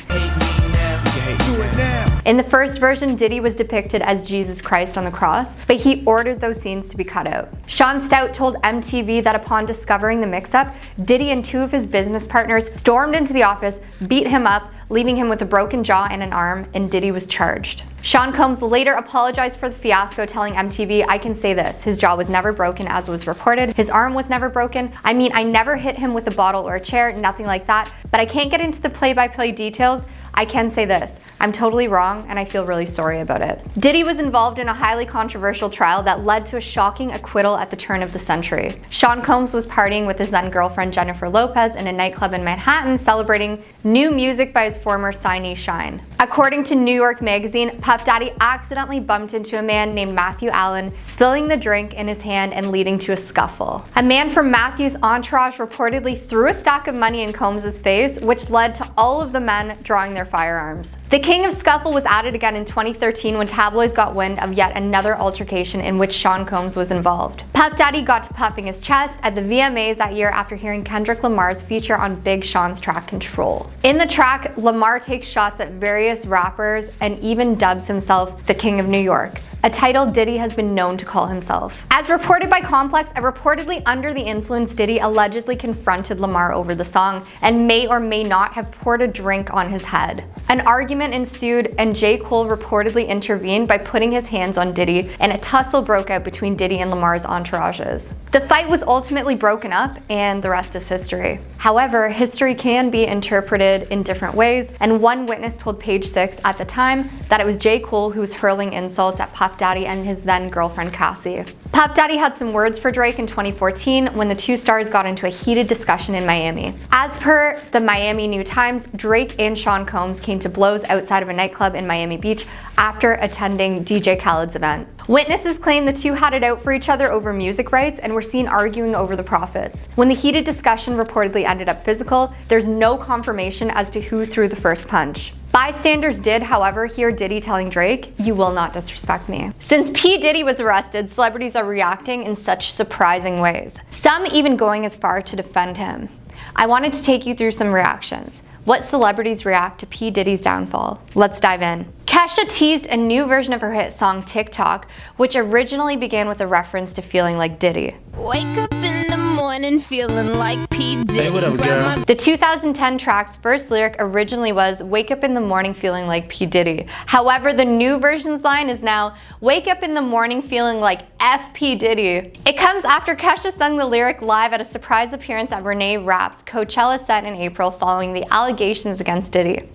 In the first version, Diddy was depicted as Jesus Christ on the cross, but he ordered those scenes to be cut out. Sean Stout told MTV that upon discovering the mix-up, Diddy and 2 of his business partners stormed into the office, beat him up, leaving him with a broken jaw and an arm, and Diddy was charged. Sean Combs later apologized for the fiasco, telling MTV, "I can say this, his jaw was never broken as was reported, his arm was never broken. I mean, I never hit him with a bottle or a chair, nothing like that, but I can't get into the play-by-play details. I can say this, I'm totally wrong, and I feel really sorry about it. Diddy was involved in a highly controversial trial that led to a shocking acquittal at the turn of the century. Sean Combs was partying with his then girlfriend Jennifer Lopez in a nightclub in Manhattan, celebrating new music by his former signee Shine. According to New York Magazine, Puff Daddy accidentally bumped into a man named Matthew Allen, spilling the drink in his hand and leading to a scuffle. A man from Matthew's entourage reportedly threw a stack of money in Combs' face, which led to all of the men drawing their firearms. The king of scuffle was added again in 2013 when tabloids got wind of yet another altercation in which Sean Combs was involved. Puff Daddy got to puffing his chest at the VMAs that year after hearing Kendrick Lamar's feature on Big Sean's track Control. In the track, Lamar takes shots at various rappers and even dubs himself the King of New York, a title Diddy has been known to call himself. As reported by Complex, a reportedly under the influence Diddy allegedly confronted Lamar over the song and may or may not have poured a drink on his head. An argument ensued and J. Cole reportedly intervened by putting his hands on Diddy, and a tussle broke out between Diddy and Lamar's entourages. The fight was ultimately broken up and the rest is history. However, history can be interpreted in different ways, and one witness told Page Six at the time that it was J. Cole who was hurling insults at Puff Daddy and his then girlfriend Cassie. Puff Daddy had some words for Drake in 2014 when the two stars got into a heated discussion in Miami. As per the Miami New Times, Drake and Sean Combs came to blows outside of a nightclub in Miami Beach after attending DJ Khaled's event. Witnesses claim the two had it out for each other over music rights and were seen arguing over the profits. When the heated discussion reportedly ended up physical, there's no confirmation as to who threw the first punch. Bystanders did, however, hear Diddy telling Drake, "You will not disrespect me." Since P Diddy was arrested, celebrities are reacting in such surprising ways, some even going as far to defend him. I wanted to take you through some reactions. What celebrities react to P Diddy's downfall? Let's dive in. Kesha teased a new version of her hit song TikTok, which originally began with a reference to feeling like Diddy.
Wake up in the morning feeling like P Diddy.
Hey, what up, girl?
The 2010 track's first lyric originally was, "Wake up in the morning feeling like P Diddy." However, the new version's line is now, "Wake up in the morning feeling like F P Diddy." It comes after Kesha sung the lyric live at a surprise appearance at Renee Rapp's Coachella set in April following the allegations against Diddy.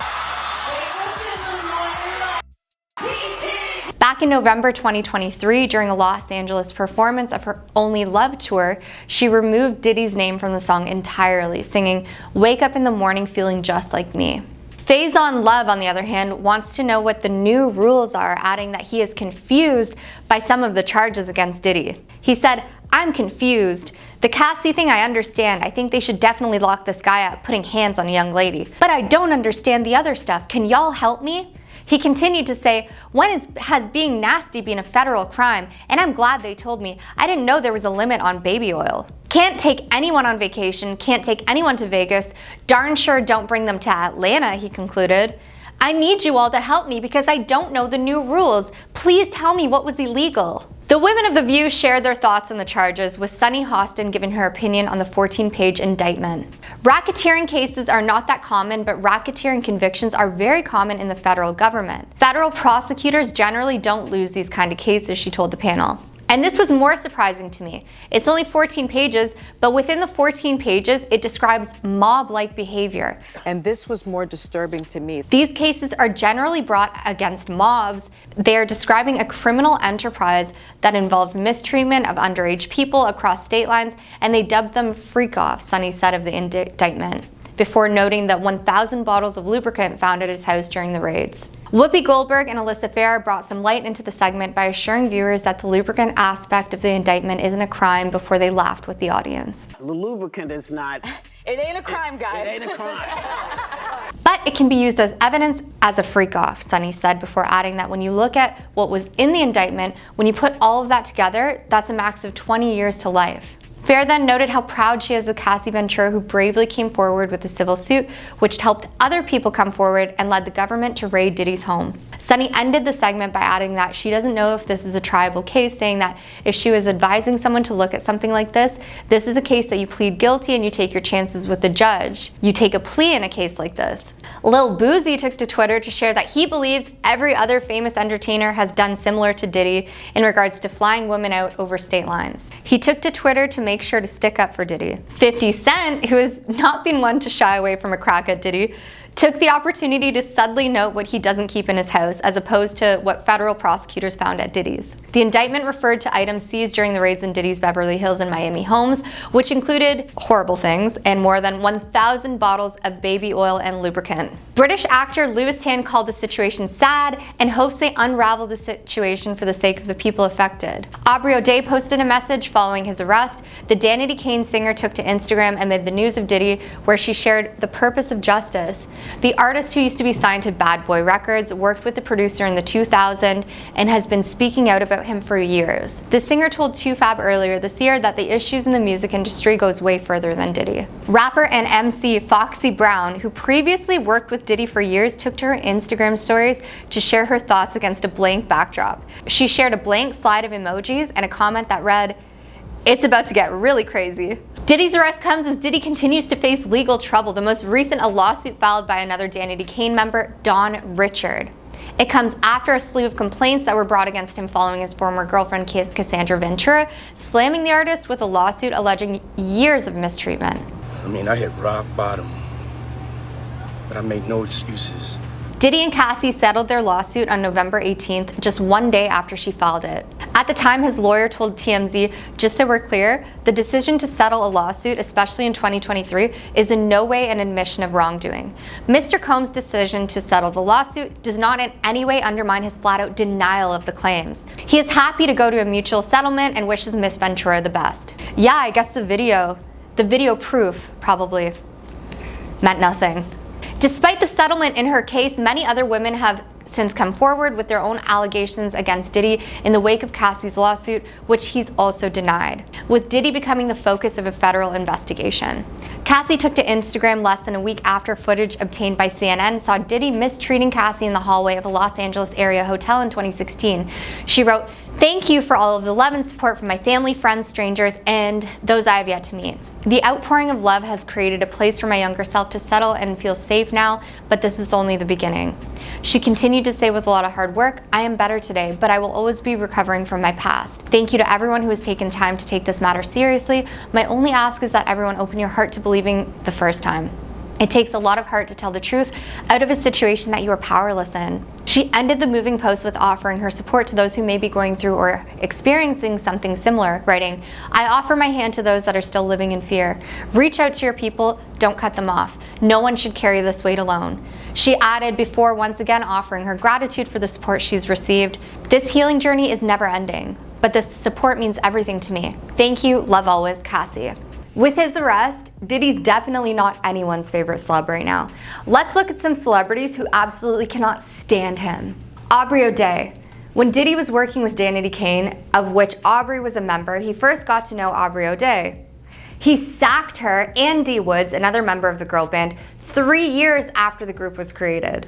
Back in November 2023, during a Los Angeles performance of her Only Love tour, she removed Diddy's name from the song entirely, singing, "Wake up in the morning feeling just like me." Faison Love, on the other hand, wants to know what the new rules are, adding that he is confused by some of the charges against Diddy. He said, "I'm confused. The Cassie thing I understand. I think they should definitely lock this guy up, putting hands on a young lady. But I don't understand the other stuff. Can y'all help me?" He continued to say, has being nasty been a federal crime? And I'm glad they told me. I didn't know there was a limit on baby oil. Can't take anyone on vacation, can't take anyone to Vegas. Darn sure don't bring them to Atlanta," he concluded. "I need you all to help me because I don't know the new rules. Please tell me what was illegal." The women of The View shared their thoughts on the charges, with Sunny Hostin giving her opinion on the 14-page indictment. Racketeering cases are not that common, but racketeering convictions are very common in the federal government. Federal prosecutors generally don't lose these kind of cases, she told the panel. And this was more surprising to me. It's only 14 pages, but within the 14 pages, it describes mob-like behavior.
And this was more disturbing to me.
These cases are generally brought against mobs. They are describing a criminal enterprise that involved mistreatment of underage people across state lines, and they dubbed them freak-offs, Sunny said of the indictment, before noting that 1,000 bottles of lubricant found at his house during the raids. Whoopi Goldberg and Alyssa Farah brought some light into the segment by assuring viewers that the lubricant aspect of the indictment isn't a crime before they laughed with the audience.
The lubricant is not...
It ain't a crime, guys.
It ain't a crime.
But it can be used as evidence as a freak-off, Sunny said, before adding that when you look at what was in the indictment, when you put all of that together, that's a max of 20 years to life. Fair then noted how proud she is of Cassie Ventura, who bravely came forward with a civil suit, which helped other people come forward and led the government to raid Diddy's home. Sunny ended the segment by adding that she doesn't know if this is a triable case, saying that if she was advising someone to look at something like this is a case that you plead guilty and you take your chances with the judge. You take a plea in a case like this. Lil Boozy took to Twitter to share that he believes every other famous entertainer has done similar to Diddy in regards to flying women out over state lines. He took to Twitter to make sure to stick up for Diddy. 50 Cent, who has not been one to shy away from a crack at Diddy, took the opportunity to subtly note what he doesn't keep in his house, as opposed to what federal prosecutors found at Diddy's. The indictment referred to items seized during the raids in Diddy's Beverly Hills and Miami homes, which included horrible things and more than 1,000 bottles of baby oil and lubricant. British actor Louis Tan called the situation sad and hopes they unravel the situation for the sake of the people affected. Aubrey O'Day posted a message following his arrest. The Danity Kane singer took to Instagram amid the news of Diddy, where she shared the purpose of justice. The artist, who used to be signed to Bad Boy Records, worked with the producer in the 2000s and has been speaking out about him for years. The singer told 2Fab earlier this year that the issues in the music industry goes way further than Diddy. Rapper and MC Foxy Brown, who previously worked with Diddy for years, took to her Instagram stories to share her thoughts against a blank backdrop. She shared a blank slide of emojis and a comment that read, "It's about to get really crazy." Diddy's arrest comes as Diddy continues to face legal trouble, the most recent a lawsuit filed by another Danity Kane member, Don Richard. It comes after a slew of complaints that were brought against him following his former girlfriend Cassandra Ventura slamming the artist with a lawsuit alleging years of mistreatment.
I mean, I hit rock bottom, but I make no excuses.
Diddy and Cassie settled their lawsuit on November 18th, just one day after she filed it. At the time, his lawyer told TMZ, "Just so we're clear, the decision to settle a lawsuit, especially in 2023, is in no way an admission of wrongdoing. Mr. Combs' decision to settle the lawsuit does not in any way undermine his flat-out denial of the claims. He is happy to go to a mutual settlement and wishes Miss Ventura the best." Yeah, I guess the video proof probably meant nothing. Despite the settlement in her case, many other women have since come forward with their own allegations against Diddy in the wake of Cassie's lawsuit, which he's also denied, with Diddy becoming the focus of a federal investigation. Cassie took to Instagram less than a week after footage obtained by CNN saw Diddy mistreating Cassie in the hallway of a Los Angeles area hotel in 2016. She wrote, "Thank you for all of the love and support from my family, friends, strangers, and those I have yet to meet. The outpouring of love has created a place for my younger self to settle and feel safe now, but this is only the beginning." She continued to say, with a lot of hard work, "I am better today, but I will always be recovering from my past. Thank you to everyone who has taken time to take this matter seriously. My only ask is that everyone open your heart to believing the first time. It takes a lot of heart to tell the truth out of a situation that you are powerless in." She ended the moving post with offering her support to those who may be going through or experiencing something similar, writing, "I offer my hand to those that are still living in fear. Reach out to your people, don't cut them off. No one should carry this weight alone." She added, before once again offering her gratitude for the support she's received, "This healing journey is never ending, but this support means everything to me. Thank you, love always, Cassie." With his arrest, Diddy's definitely not anyone's favorite celeb right now. Let's look at some celebrities who absolutely cannot stand him. Aubrey O'Day. When Diddy was working with Danity Kane, of which Aubrey was a member, he first got to know Aubrey O'Day. He sacked her and D Woods, another member of the girl band, 3 years after the group was created.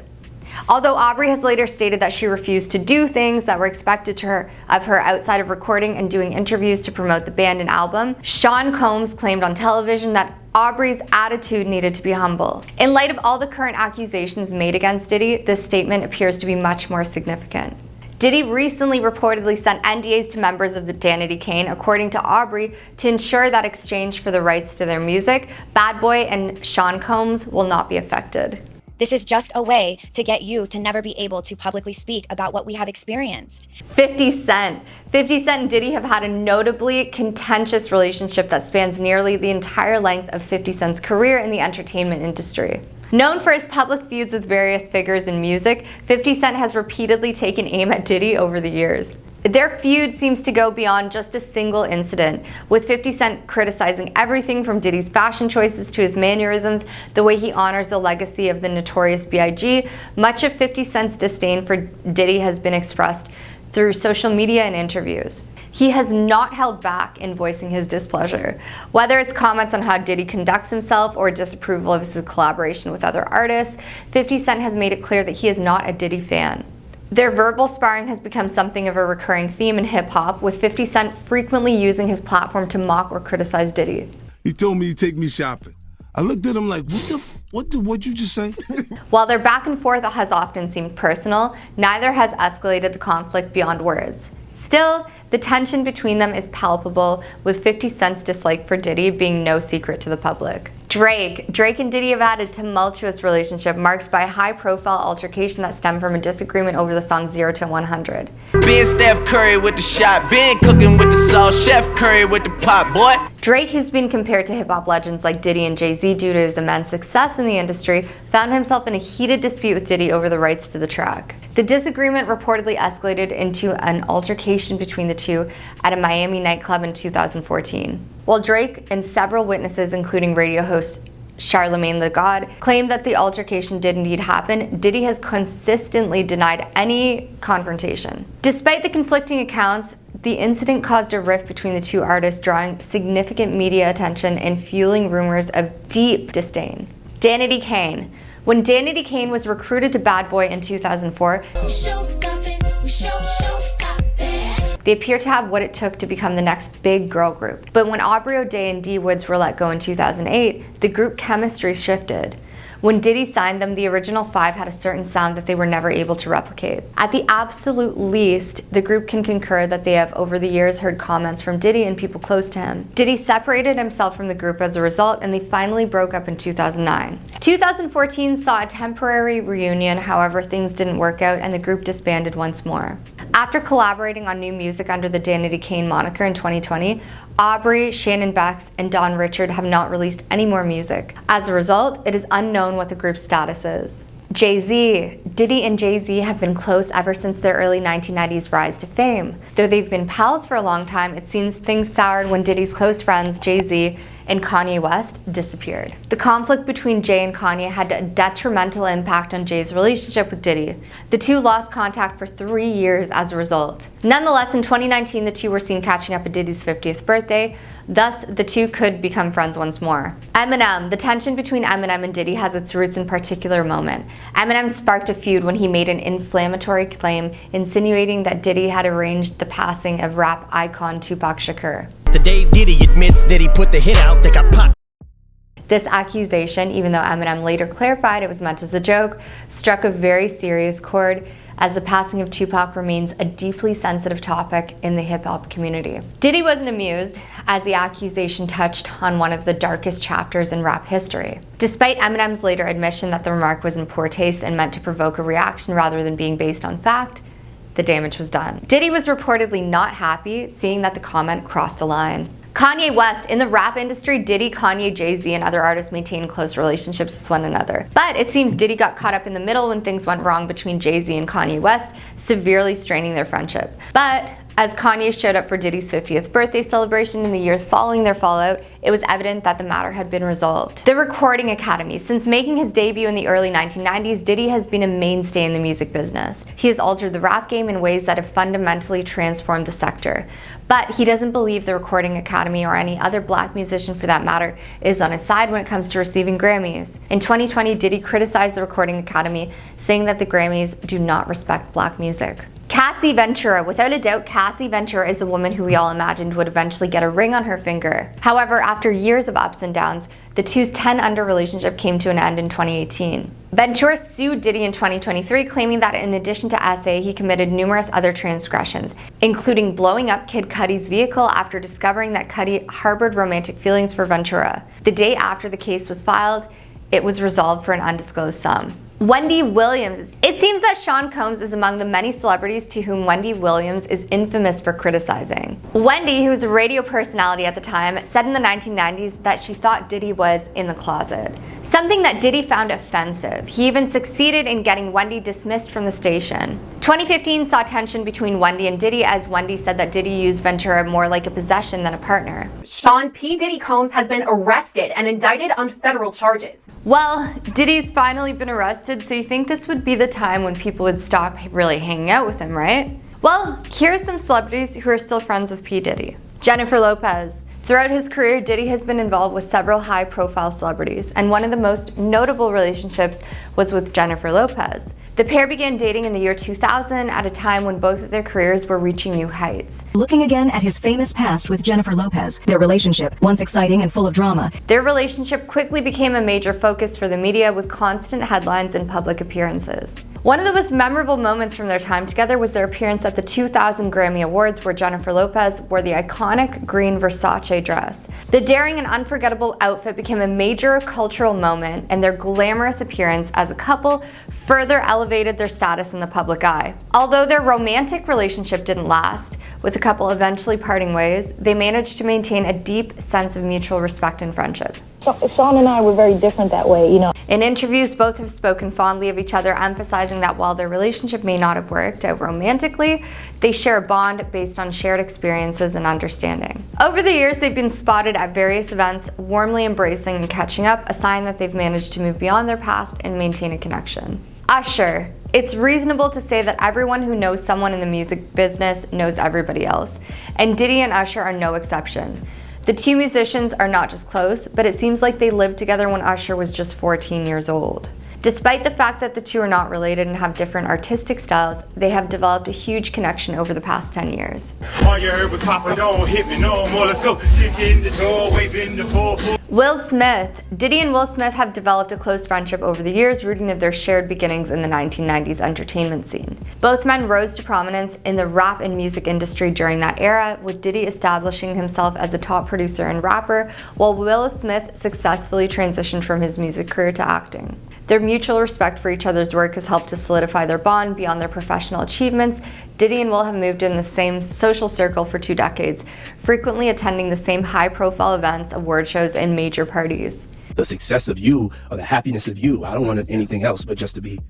Although Aubrey has later stated that she refused to do things that were expected of her outside of recording and doing interviews to promote the band and album, Sean Combs claimed on television that Aubrey's attitude needed to be humble. In light of all the current accusations made against Diddy, this statement appears to be much more significant. Diddy recently reportedly sent NDAs to members of the Danity Kane, according to Aubrey, to ensure that exchange for the rights to their music, Bad Boy and Sean Combs will not be affected.
This is just a way to get you to never be able to publicly speak about what we have experienced.
50 Cent. 50 Cent and Diddy have had a notably contentious relationship that spans nearly the entire length of 50 Cent's career in the entertainment industry. Known for his public feuds with various figures in music, 50 Cent has repeatedly taken aim at Diddy over the years. Their feud seems to go beyond just a single incident, with 50 Cent criticizing everything from Diddy's fashion choices to his mannerisms, the way he honors the legacy of the notorious B.I.G. Much of 50 Cent's disdain for Diddy has been expressed through social media and interviews. He has not held back in voicing his displeasure. Whether it's comments on how Diddy conducts himself or disapproval of his collaboration with other artists, 50 Cent has made it clear that he is not a Diddy fan. Their verbal sparring has become something of a recurring theme in hip-hop, with 50 Cent frequently using his platform to mock or criticize Diddy.
He told me he'd take me shopping. I looked at him like, what'd you just say?
While their back and forth has often seemed personal, neither has escalated the conflict beyond words. Still, the tension between them is palpable, with 50 Cent's dislike for Diddy being no secret to the public. Drake and Diddy have had a tumultuous relationship marked by a high-profile altercation that stemmed from a disagreement over the song 0 to 100.
Been Steph Curry with the shot, been cooking with the sauce, Chef Curry with the pot, boy.
Drake, who's been compared to hip-hop legends like Diddy and Jay-Z due to his immense success in the industry, found himself in a heated dispute with Diddy over the rights to the track. The disagreement reportedly escalated into an altercation between the two at a Miami nightclub in 2014. While Drake and several witnesses, including radio host Charlemagne the God, claimed that the altercation did indeed happen, Diddy has consistently denied any confrontation. Despite the conflicting accounts, the incident caused a rift between the two artists, drawing significant media attention and fueling rumors of deep disdain. Danity Kane. When Danity Kane was recruited to Bad Boy in 2004, they appear to have what it took to become the next big girl group. But when Aubrey O'Day and D Woods were let go in 2008, the group chemistry shifted. When Diddy signed them, the original five had a certain sound that they were never able to replicate. At the absolute least, the group can concur that they have over the years heard comments from Diddy and people close to him. Diddy separated himself from the group as a result, and they finally broke up in 2009. 2014 saw a temporary reunion, however things didn't work out and the group disbanded once more. After collaborating on new music under the Danity Kane moniker in 2020, Aubrey, Shannon Bex, and Don Richard have not released any more music. As a result, it is unknown what the group's status is. Jay-Z. Diddy and Jay-Z have been close ever since their early 1990s rise to fame. Though they've been pals for a long time, it seems things soured when Diddy's close friends, Jay-Z and Kanye West, disappeared. The conflict between Jay and Kanye had a detrimental impact on Jay's relationship with Diddy. The two lost contact for 3 years as a result. Nonetheless, in 2019, the two were seen catching up at Diddy's 50th birthday. Thus, the two could become friends once more. Eminem. The tension between Eminem and Diddy has its roots in a particular moment. Eminem sparked a feud when he made an inflammatory claim insinuating that Diddy had arranged the passing of rap icon Tupac Shakur.
The day Diddy admits that he put the hit out, they got popped.
This accusation, even though Eminem later clarified it was meant as a joke, struck a very serious chord, as the passing of Tupac remains a deeply sensitive topic in the hip-hop community. Diddy wasn't amused, as the accusation touched on one of the darkest chapters in rap history. Despite Eminem's later admission that the remark was in poor taste and meant to provoke a reaction rather than being based on fact, the damage was done. Diddy was reportedly not happy, seeing that the comment crossed a line. Kanye West. In the rap industry, Diddy, Kanye, Jay-Z, and other artists maintain close relationships with one another. But it seems Diddy got caught up in the middle when things went wrong between Jay-Z and Kanye West, severely straining their friendship. But as Kanye showed up for Diddy's 50th birthday celebration in the years following their fallout, it was evident that the matter had been resolved. The Recording Academy. Since making his debut in the early 1990s, Diddy has been a mainstay in the music business. He has altered the rap game in ways that have fundamentally transformed the sector. But he doesn't believe the Recording Academy, or any other black musician for that matter, is on his side when it comes to receiving Grammys. In 2020, Diddy criticized the Recording Academy, saying that the Grammys do not respect black music. Cassie Ventura. Without a doubt, Cassie Ventura is the woman who we all imagined would eventually get a ring on her finger. However, after years of ups and downs, the two's 10-under relationship came to an end in 2018. Ventura sued Diddy in 2023, claiming that in addition to SA, he committed numerous other transgressions, including blowing up Kid Cudi's vehicle after discovering that Cudi harbored romantic feelings for Ventura. The day after the case was filed, it was resolved for an undisclosed sum. Wendy Williams. It seems that Sean Combs is among the many celebrities to whom Wendy Williams is infamous for criticizing. Wendy, who was a radio personality at the time, said in the 1990s that she thought Diddy was in the closet, something that Diddy found offensive. He even succeeded in getting Wendy dismissed from the station. 2015 saw tension between Wendy and Diddy, as Wendy said that Diddy used Ventura more like a possession than a partner.
Sean P. Diddy Combs has been arrested and indicted on federal charges.
Well, Diddy's finally been arrested, so you think this would be the time when people would stop really hanging out with him, right? Well, here are some celebrities who are still friends with P. Diddy. Jennifer Lopez. Throughout his career, Diddy has been involved with several high-profile celebrities, and one of the most notable relationships was with Jennifer Lopez. The pair began dating in the year 2000 at a time when both of their careers were reaching new heights.
Looking again at his famous past with Jennifer Lopez, their relationship, once exciting and full of drama.
Their relationship quickly became a major focus for the media, with constant headlines and public appearances. One of the most memorable moments from their time together was their appearance at the 2000 Grammy Awards, where Jennifer Lopez wore the iconic green Versace dress. The daring and unforgettable outfit became a major cultural moment, and their glamorous appearance as a couple further elevated their status in the public eye. Although their romantic relationship didn't last, with the couple eventually parting ways, they managed to maintain a deep sense of mutual respect and friendship.
Sean and I were very different that way, you know.
In interviews, both have spoken fondly of each other, emphasizing that while their relationship may not have worked out romantically, they share a bond based on shared experiences and understanding. Over the years, they've been spotted at various events, warmly embracing and catching up, a sign that they've managed to move beyond their past and maintain a connection. Usher. It's reasonable to say that everyone who knows someone in the music business knows everybody else, and Diddy and Usher are no exception. The two musicians are not just close, but it seems like they lived together when Usher was just 14 years old. Despite the fact that the two are not related and have different artistic styles, they have developed a huge connection over the past 10 years.
All you heard was Papa, don't hit me no more. Let's go. Kick in the door, wave in the full.
Will Smith. Diddy and Will Smith have developed a close friendship over the years, rooting in their shared beginnings in the 1990s entertainment scene. Both men rose to prominence in the rap and music industry during that era, with Diddy establishing himself as a top producer and rapper, while Will Smith successfully transitioned from his music career to acting. Their mutual respect for each other's work has helped to solidify their bond beyond their professional achievements. Diddy and Will have moved in the same social circle for 2 decades, frequently attending the same high-profile events, award shows, and major parties.
The success of you or the happiness of you, I don't want anything else but just to be,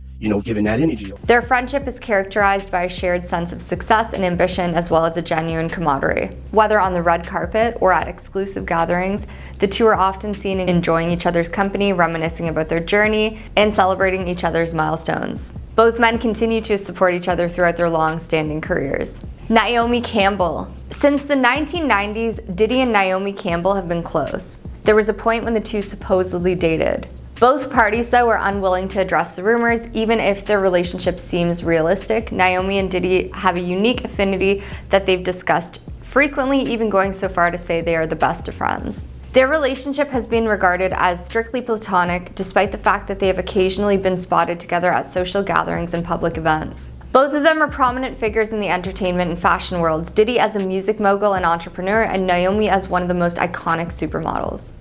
giving that energy.
Their friendship is characterized by a shared sense of success and ambition, as well as a genuine camaraderie. Whether on the red carpet or at exclusive gatherings, the two are often seen enjoying each other's company, reminiscing about their journey, and celebrating each other's milestones. Both men continue to support each other throughout their long-standing careers. Naomi Campbell. Since the 1990s, Diddy and Naomi Campbell have been close. There was a point when the two supposedly dated. Both parties, though, are unwilling to address the rumors, even if their relationship seems realistic. Naomi and Diddy have a unique affinity that they've discussed frequently, even going so far to say they are the best of friends. Their relationship has been regarded as strictly platonic, despite the fact that they have occasionally been spotted together at social gatherings and public events. Both of them are prominent figures in the entertainment and fashion worlds, Diddy as a music mogul and entrepreneur, and Naomi as one of the most iconic supermodels.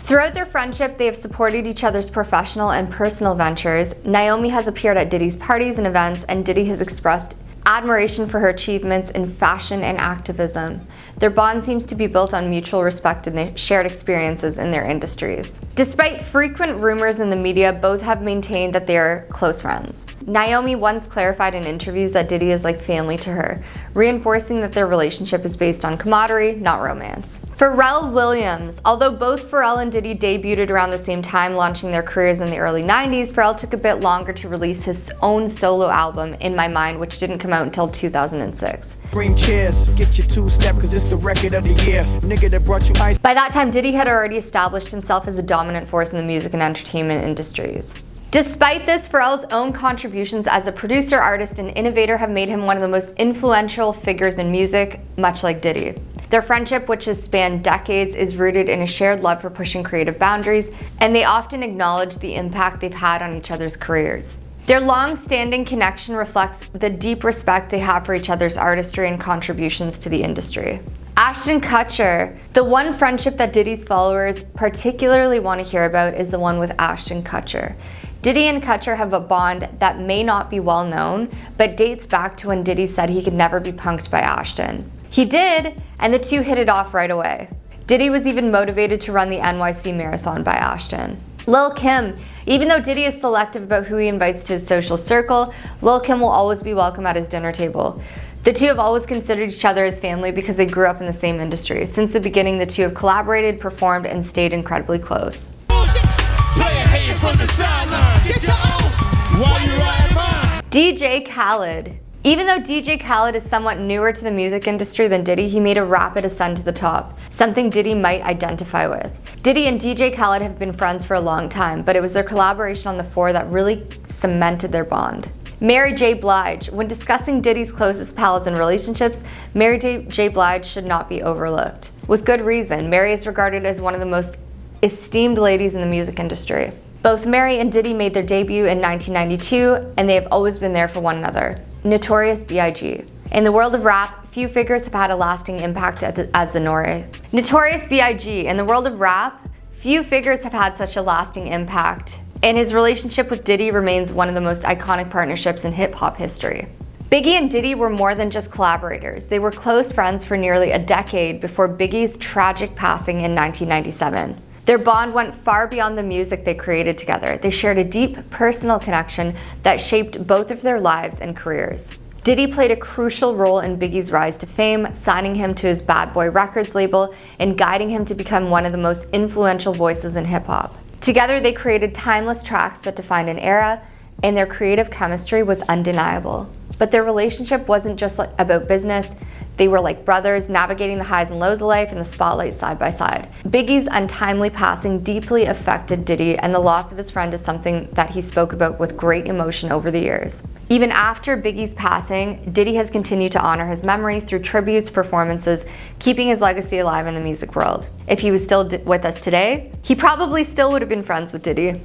Throughout their friendship, they have supported each other's professional and personal ventures. Naomi has appeared at Diddy's parties and events, and Diddy has expressed admiration for her achievements in fashion and activism. Their bond seems to be built on mutual respect and their shared experiences in their industries. Despite frequent rumors in the media, both have maintained that they are close friends. Naomi once clarified in interviews that Diddy is like family to her, reinforcing that their relationship is based on camaraderie, not romance. Pharrell Williams. Although both Pharrell and Diddy debuted around the same time, launching their careers in the early 90s, Pharrell took a bit longer to release his own solo album, In My Mind, which didn't come out until 2006.
Bring chairs, get your two-step, cause it's the record of the year. Nigga that brought you ice.
By that time, Diddy had already established himself as a dominant force in the music and entertainment industries. Despite this, Pharrell's own contributions as a producer, artist, and innovator have made him one of the most influential figures in music, much like Diddy. Their friendship, which has spanned decades, is rooted in a shared love for pushing creative boundaries, and they often acknowledge the impact they've had on each other's careers. Their long-standing connection reflects the deep respect they have for each other's artistry and contributions to the industry. Ashton Kutcher. The one friendship that Diddy's followers particularly want to hear about is the one with Ashton Kutcher. Diddy and Kutcher have a bond that may not be well known, but dates back to when Diddy said he could never be punked by Ashton. He did, and the two hit it off right away. Diddy was even motivated to run the NYC Marathon by Ashton. Lil' Kim. Even though Diddy is selective about who he invites to his social circle, Lil' Kim will always be welcome at his dinner table. The two have always considered each other as family because they grew up in the same industry. Since the beginning, the two have collaborated, performed, and stayed incredibly close. DJ Khaled. Even though DJ Khaled is somewhat newer to the music industry than Diddy, he made a rapid ascent to the top, something Diddy might identify with. Diddy and DJ Khaled have been friends for a long time, but it was their collaboration on The Four that really cemented their bond. Mary J. Blige. When discussing Diddy's closest pals and relationships, Mary J. Blige should not be overlooked. With good reason. Mary is regarded as one of the most esteemed ladies in the music industry. Both Mary and Diddy made their debut in 1992, and they have always been there for one another. Notorious B.I.G. In the world of rap, few figures have had a lasting impact as the Notorious B.I.G. In the world of rap, few figures have had such a lasting impact, and his relationship with Diddy remains one of the most iconic partnerships in hip-hop history. Biggie and Diddy were more than just collaborators. They were close friends for nearly a decade before Biggie's tragic passing in 1997. Their bond went far beyond the music they created together. They shared a deep personal connection that shaped both of their lives and careers. Diddy played a crucial role in Biggie's rise to fame, signing him to his Bad Boy Records label and guiding him to become one of the most influential voices in hip-hop. Together, they created timeless tracks that defined an era, and their creative chemistry was undeniable. But their relationship wasn't just about business. They were like brothers, navigating the highs and lows of life in the spotlight side by side. Biggie's untimely passing deeply affected Diddy, and the loss of his friend is something that he spoke about with great emotion over the years. Even after Biggie's passing, Diddy has continued to honor his memory through tributes, performances, keeping his legacy alive in the music world. If he was still with us today, he probably still would have been friends with Diddy.